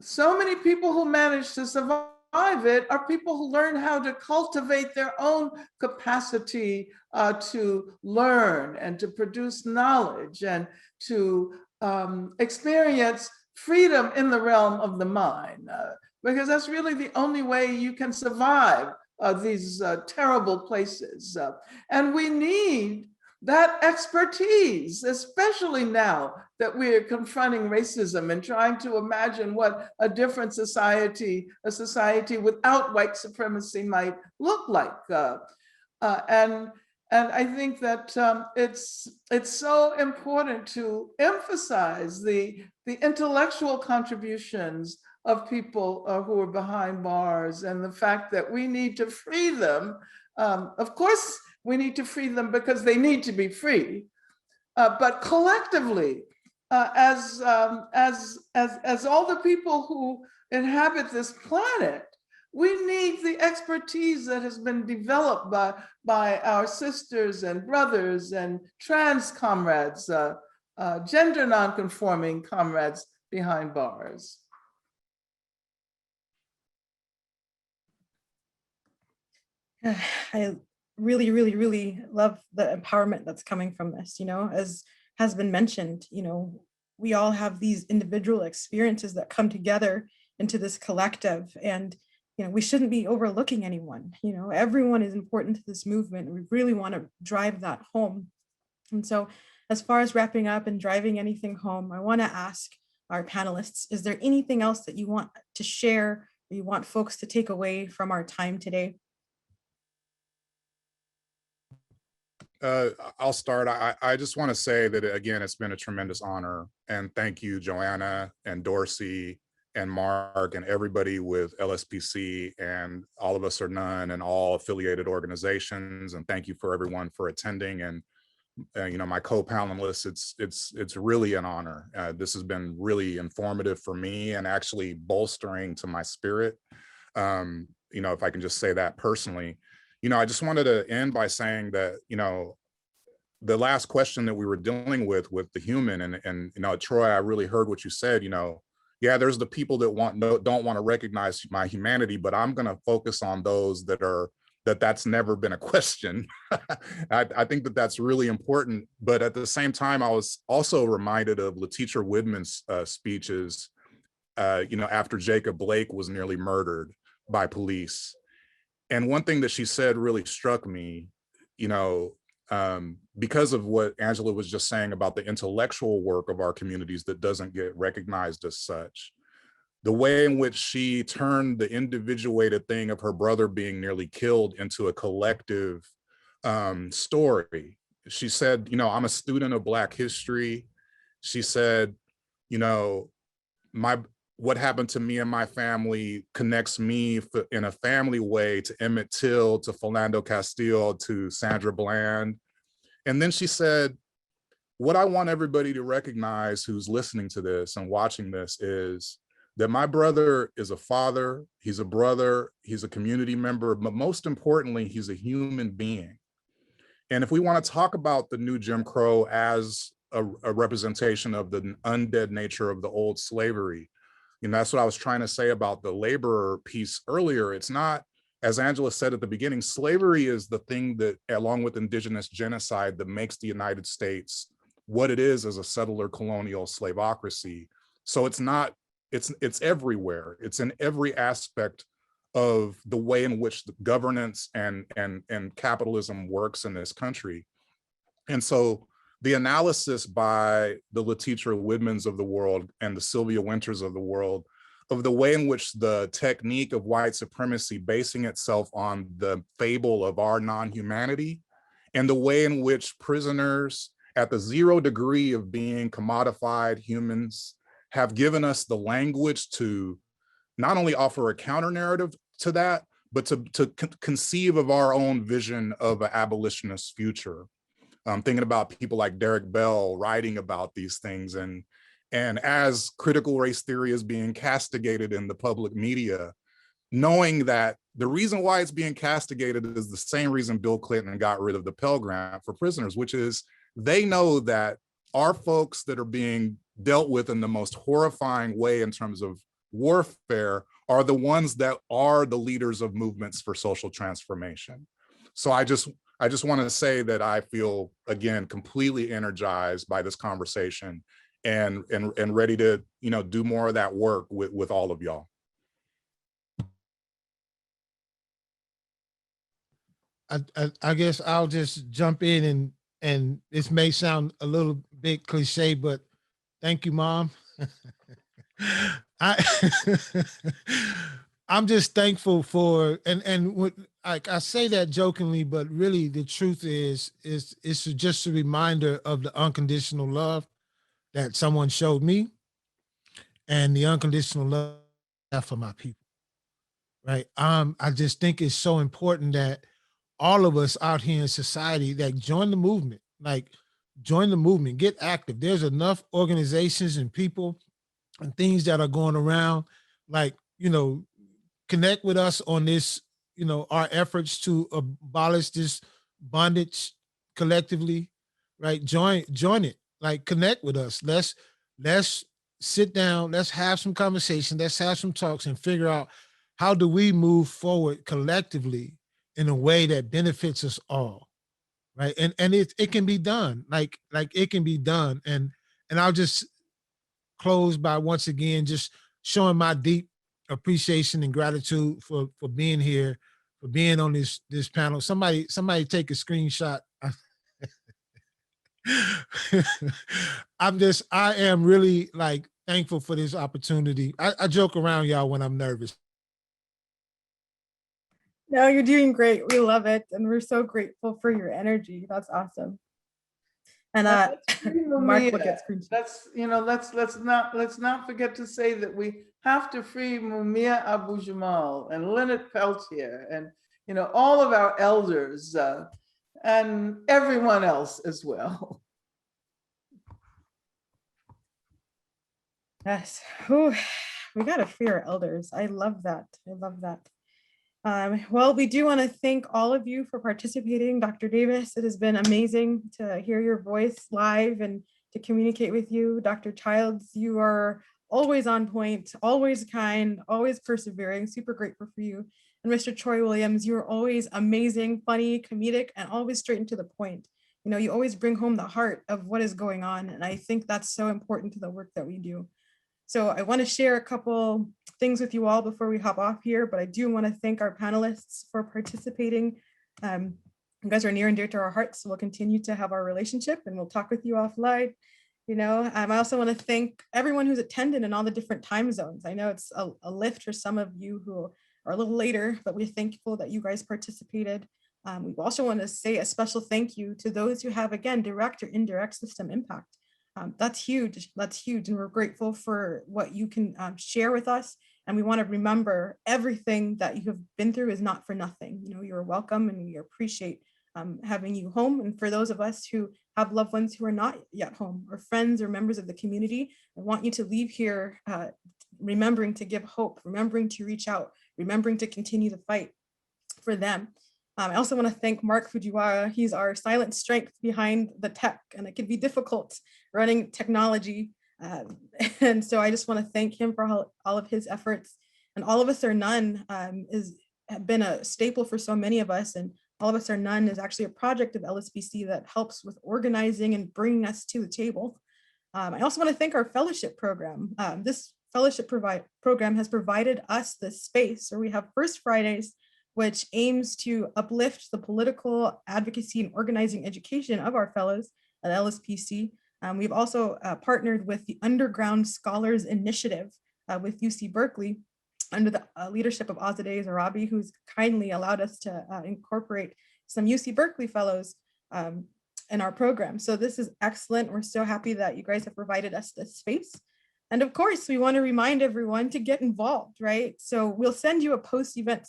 D: So many people who manage to survive it are people who learn how to cultivate their own capacity to learn and to produce knowledge and to experience freedom in the realm of the mind, because that's really the only way you can survive these terrible places. And we need that expertise, especially now that we are confronting racism and trying to imagine what a different society, a society without white supremacy, might look like. And I think that it's so important to emphasize the intellectual contributions of people who are behind bars, and the fact that we need to free them. Of course, we need to free them because they need to be free, but collectively, as all the people who inhabit this planet, we need the expertise that has been developed by our sisters and brothers and trans comrades, gender nonconforming comrades behind bars.
C: I really, really, really love the empowerment that's coming from this. You know, as has been mentioned, you know, we all have these individual experiences that come together into this collective, and you know, we shouldn't be overlooking anyone. You know, everyone is important to this movement. We really want to drive that home. And so, as far as wrapping up and driving anything home, I want to ask our panelists, is there anything else that you want to share, or you want folks to take away from our time today?
E: I'll start. I just want to say that, again, it's been a tremendous honor, and thank you, Joanna and Dorsey and Mark and everybody with LSPC and All of Us or None and all affiliated organizations. And thank you for everyone for attending. And you know, my co-panelists, it's really an honor. This has been really informative for me and actually bolstering to my spirit. if I can just say that personally, I just wanted to end by saying that, the last question that we were dealing with the human, and Troy, I really heard what you said. Yeah, there's the people that don't want to recognize my humanity, but I'm going to focus on those that's never been a question. I think that's really important. But at the same time, I was also reminded of Letitia Widman's speeches, after Jacob Blake was nearly murdered by police. And one thing that she said really struck me, because of what Angela was just saying about the intellectual work of our communities that doesn't get recognized as such. The way in which she turned the individuated thing of her brother being nearly killed into a collective story. She said, I'm a student of Black history. She said, what happened to me and my family connects me in a family way to Emmett Till, to Philando Castile, to Sandra Bland. And then she said, what I want everybody to recognize who's listening to this and watching this is that my brother is a father, he's a brother, he's a community member, but most importantly, he's a human being. And if we want to talk about the new Jim Crow as a representation of the undead nature of the old slavery, that's what I was trying to say about the laborer piece earlier. It's not, as Angela said at the beginning, slavery is the thing that, along with indigenous genocide, that makes the United States what it is as a settler colonial slavocracy. So it's not, it's everywhere. It's in every aspect of the way in which the governance and capitalism works in this country. And so the analysis by the Letitia Widmans of the world and the Sylvia Winters of the world of the way in which the technique of white supremacy basing itself on the fable of our non-humanity, and the way in which prisoners at the 0 degree of being commodified humans have given us the language to not only offer a counter narrative to that, but to conceive of our own vision of an abolitionist future. Thinking about people like Derek Bell writing about these things, and as critical race theory is being castigated in the public media, knowing that the reason why it's being castigated is the same reason Bill Clinton got rid of the Pell Grant for prisoners, which is they know that our folks that are being dealt with in the most horrifying way in terms of warfare are the ones that are the leaders of movements for social transformation. So I just want to say that I feel, again, completely energized by this conversation and ready to, do more of that work with all of y'all.
F: I guess I'll just jump in, and this may sound a little bit cliche, but thank you, Mom. I'm just thankful for, and I say that jokingly, but really the truth is it's just a reminder of the unconditional love that someone showed me, and the unconditional love I have for my people. Right. I just think it's so important that all of us out here in society that join the movement, get active. There's enough organizations and people and things that are going around, connect with us on this, our efforts to abolish this bondage collectively, right? Join it, connect with us. Let's sit down, let's have some conversation, let's have some talks and figure out how do we move forward collectively in a way that benefits us all, right? And it can be done, it can be done. And I'll just close by once again just showing my deep appreciation and gratitude for being here, for being on this panel. Somebody take a screenshot. I am really thankful for this opportunity. I joke around, y'all, when I'm nervous.
C: No, you're doing great. We love it. And we're so grateful for your energy. That's awesome. And Mark will get screenshots.
D: Let's not forget to say that we have to free Mumia Abu Jamal and Leonard Peltier and all of our elders and everyone else as well.
C: Yes. Ooh, we gotta free our elders. I love that. I love that. Well, we do want to thank all of you for participating. Dr. Davis, it has been amazing to hear your voice live and to communicate with you. Dr. Childs, you are always on point, always kind, always persevering, super grateful for you. And Mr. Troy Williams, you're always amazing, funny, comedic, and always straight and to the point. You know, you always bring home the heart of what is going on. And I think that's so important to the work that we do. So I want to share a couple things with you all before we hop off here, but I do want to thank our panelists for participating. You guys are near and dear to our hearts, so we'll continue to have our relationship and we'll talk with you offline. You know, I also want to thank everyone who's attended in all the different time zones. I know it's a lift for some of you who are a little later, but we're thankful that you guys participated. We also want to say a special thank you to those who have, again, direct or indirect system impact. That's huge. That's huge. And we're grateful for what you can share with us. And we want to remember everything that you have been through is not for nothing. You know, you're welcome and we appreciate having you home. And for those of us who have loved ones who are not yet home or friends or members of the community, I want you to leave here remembering to give hope, remembering to reach out, remembering to continue the fight for them. I also want to thank Mark Fujiwara. He's our silent strength behind the tech, and it can be difficult running technology. And so I just want to thank him for all of his efforts. And All of Us or None has been a staple for so many of us. And All of Us or None is actually a project of LSPC that helps with organizing and bringing us to the table. I also want to thank our fellowship program. This fellowship program has provided us this space where we have First Fridays, which aims to uplift the political advocacy and organizing education of our fellows at LSPC. We've also partnered with the Underground Scholars Initiative with UC Berkeley under the leadership of Azadeh Zarabi, who's kindly allowed us to incorporate some UC Berkeley fellows in our program. So this is excellent. We're so happy that you guys have provided us this space. And of course, we want to remind everyone to get involved, right? So we'll send you a post-event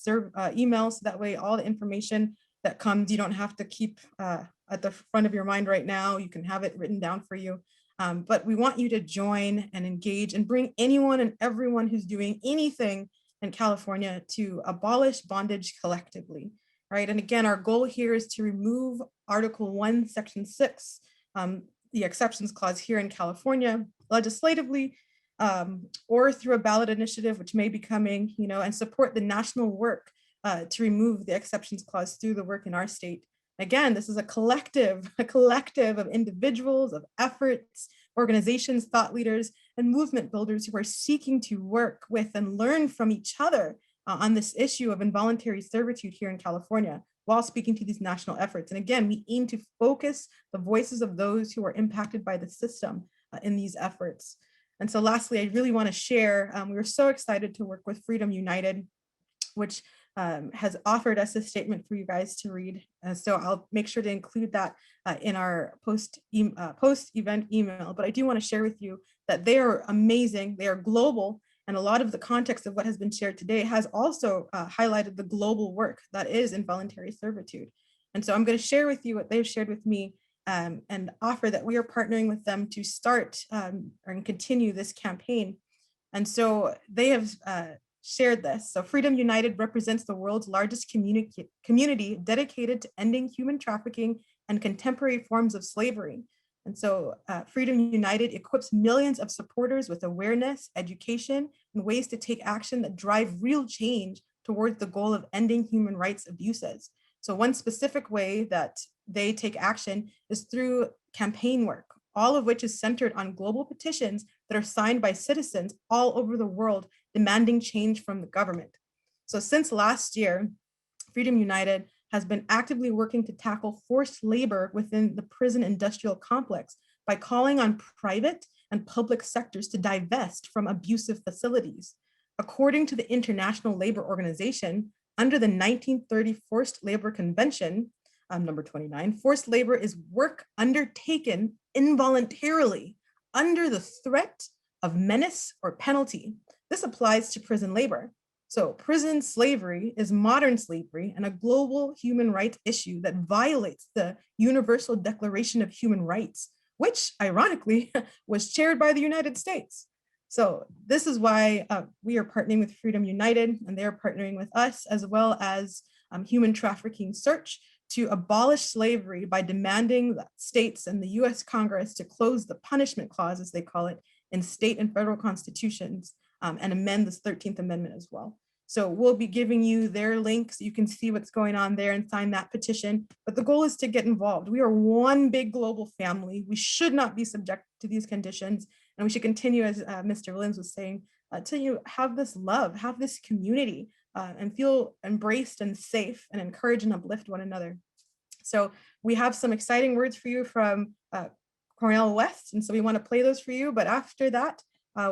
C: email so that way all the information that comes, you don't have to keep at the front of your mind right now. You can have it written down for you. But we want you to join and engage and bring anyone and everyone who's doing anything in California to abolish bondage collectively, right? And again, our goal here is to remove Article 1, Section 6, the exceptions clause here in California legislatively, or through a ballot initiative, which may be coming, you know, and support the national work to remove the exceptions clause through the work in our state. Again, this is a collective of individuals, of efforts, organizations, thought leaders, and movement builders who are seeking to work with and learn from each other on this issue of involuntary servitude here in California, while speaking to these national efforts. And again, we aim to focus the voices of those who are impacted by the system in these efforts. And so lastly, I really want to share, we were so excited to work with Freedom United, which has offered us a statement for you guys to read. So I'll make sure to include that in our post-event email. But I do want to share with you that they are amazing. They are global. And a lot of the context of what has been shared today has also highlighted the global work that is involuntary servitude. And so I'm going to share with you what they've shared with me and offer that we are partnering with them to start and continue this campaign. And so they have shared this. So Freedom United represents the world's largest community dedicated to ending human trafficking and contemporary forms of slavery. And so Freedom United equips millions of supporters with awareness, education, and ways to take action that drive real change towards the goal of ending human rights abuses. So one specific way that they take action is through campaign work, all of which is centered on global petitions that are signed by citizens all over the world demanding change from the government. So since last year, Freedom United has been actively working to tackle forced labor within the prison industrial complex by calling on private and public sectors to divest from abusive facilities. According to the International Labor Organization, under the 1930 Forced Labor Convention, number 29, forced labor is work undertaken involuntarily under the threat of menace or penalty. This applies to prison labor. So prison slavery is modern slavery and a global human rights issue that violates the Universal Declaration of Human Rights, which ironically was chaired by the United States. So this is why we are partnering with Freedom United, and they're partnering with us, as well as Human Trafficking Search, to abolish slavery by demanding that states and the US Congress to close the punishment clause, as they call it, in state and federal constitutions, and amend this 13th Amendment as well. So we'll be giving you their links. You can see what's going on there and sign that petition. But the goal is to get involved. We are one big global family. We should not be subject to these conditions. And we should continue, as Mr. Williams was saying, to have this love, have this community, and feel embraced and safe, and encourage and uplift one another. So we have some exciting words for you from Cornell West. And so we want to play those for you. But after that,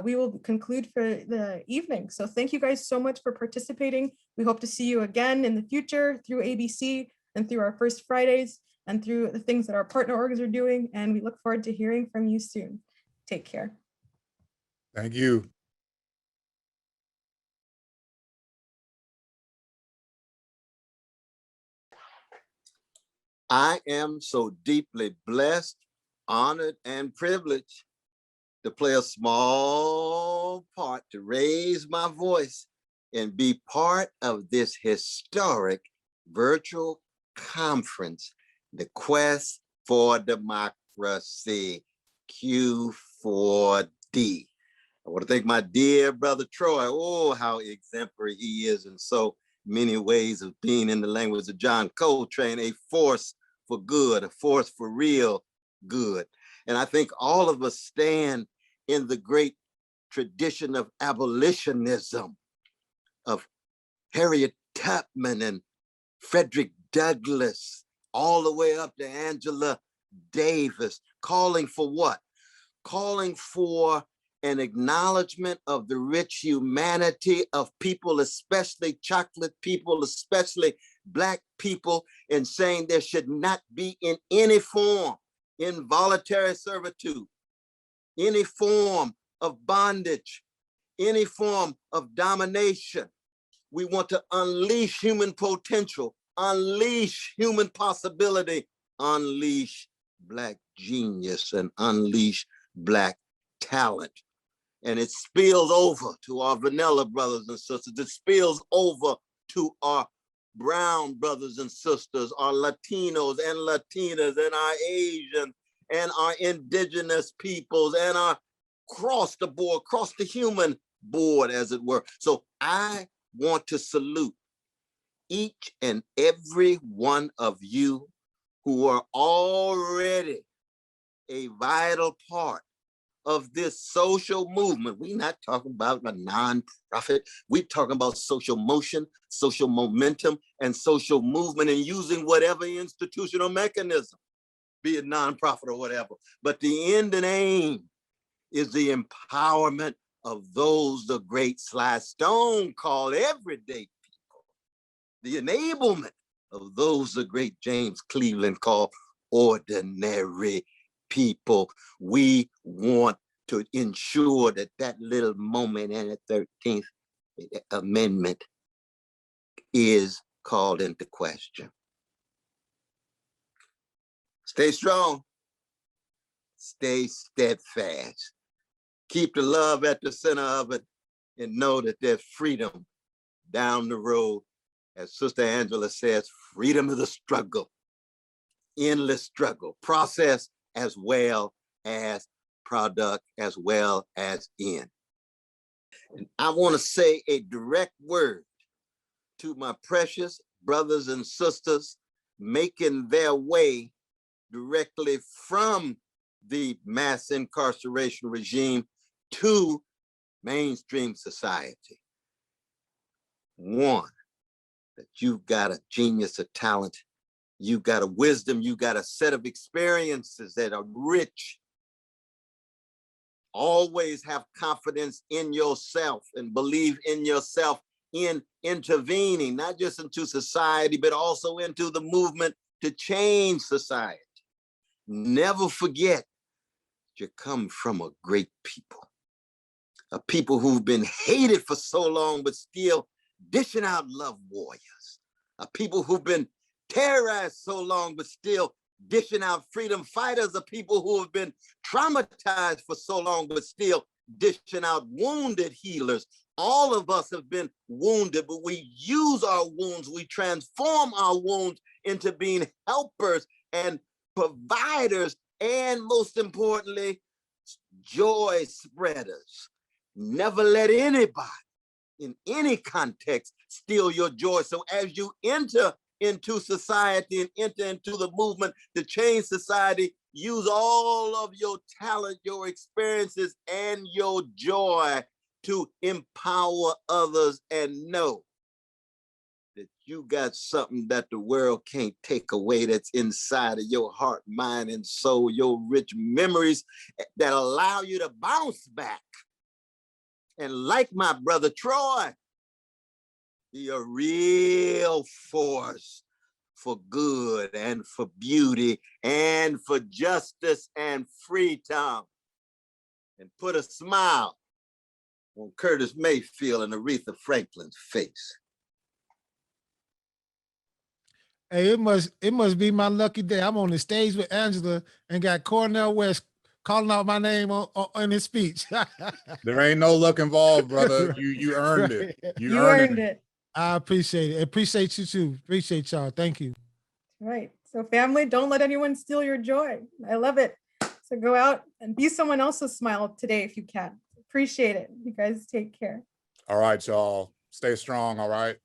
C: we will conclude for the evening. So thank you guys so much for participating. We hope to see you again in the future through ABC and through our First Fridays and through the things that our partner orgs are doing. And we look forward to hearing from you soon. Take care.
E: Thank you.
G: I am so deeply blessed, honored, and privileged to play a small part, to raise my voice and be part of this historic virtual conference, the Quest for Democracy, Q4D. I want to thank my dear brother Troy. Oh, how exemplary he is in so many ways of being, in the language of John Coltrane, a force for good, a force for real good. And I think all of us stand in the great tradition of abolitionism, of Harriet Tubman and Frederick Douglass, all the way up to Angela Davis, calling for what? Calling for an acknowledgement of the rich humanity of people, especially chocolate people, especially Black people, and saying there should not be in any form involuntary servitude, any form of bondage, any form of domination. We want to unleash human potential, unleash human possibility, unleash Black genius, and unleash Black talent. And it spills over to our vanilla brothers and sisters. It spills over to our brown brothers and sisters, our Latinos and Latinas, and our Asians, and our indigenous peoples, and our across the board, across the human board, as it were. So I want to salute each and every one of you who are already a vital part of this social movement. We're not talking about a nonprofit. We're talking about social motion, social momentum, and social movement, and using whatever institutional mechanism, be it nonprofit or whatever. But the end and aim is the empowerment of those the great Sly Stone called everyday people, the enablement of those the great James Cleveland called ordinary people. We want to ensure that that little moment in the 13th Amendment is called into question. Stay strong, stay steadfast, keep the love at the center of it, and know that there's freedom down the road. As Sister Angela says, freedom is a struggle, endless struggle, process as well as product, as well as end. And I want to say a direct word to my precious brothers and sisters making their way directly from the mass incarceration regime to mainstream society. One, that you've got a genius, a talent, you've got a wisdom, you've got a set of experiences that are rich. Always have confidence in yourself and believe in yourself in intervening, not just into society, but also into the movement to change society. Never forget you come from a great people, a people who've been hated for so long, but still dishing out love warriors, a people who've been terrorized so long, but still dishing out freedom fighters, a people who have been traumatized for so long, but still dishing out wounded healers. All of us have been wounded, but we use our wounds, we transform our wounds into being helpers and providers, and most importantly, joy spreaders. Never let anybody in any context steal your joy. So as you enter into society and enter into the movement to change society, use all of your talent, your experiences, and your joy to empower others, and know that you got something that the world can't take away, that's inside of your heart, mind, and soul, your rich memories that allow you to bounce back. And like my brother Troy, be a real force for good and for beauty and for justice and freedom. And put a smile on Curtis Mayfield and Aretha Franklin's face.
F: Hey, it must be my lucky day. I'm on the stage with Angela and got Cornell West calling out my name on his speech.
E: There ain't no luck involved, brother. You earned it.
C: You earned it.
F: I appreciate it. Appreciate you too. Appreciate y'all. Thank you.
C: Right. So family, don't let anyone steal your joy. I love it. So go out and be someone else's smile today if you can. Appreciate it. You guys take care.
E: All right, y'all. Stay strong, all right?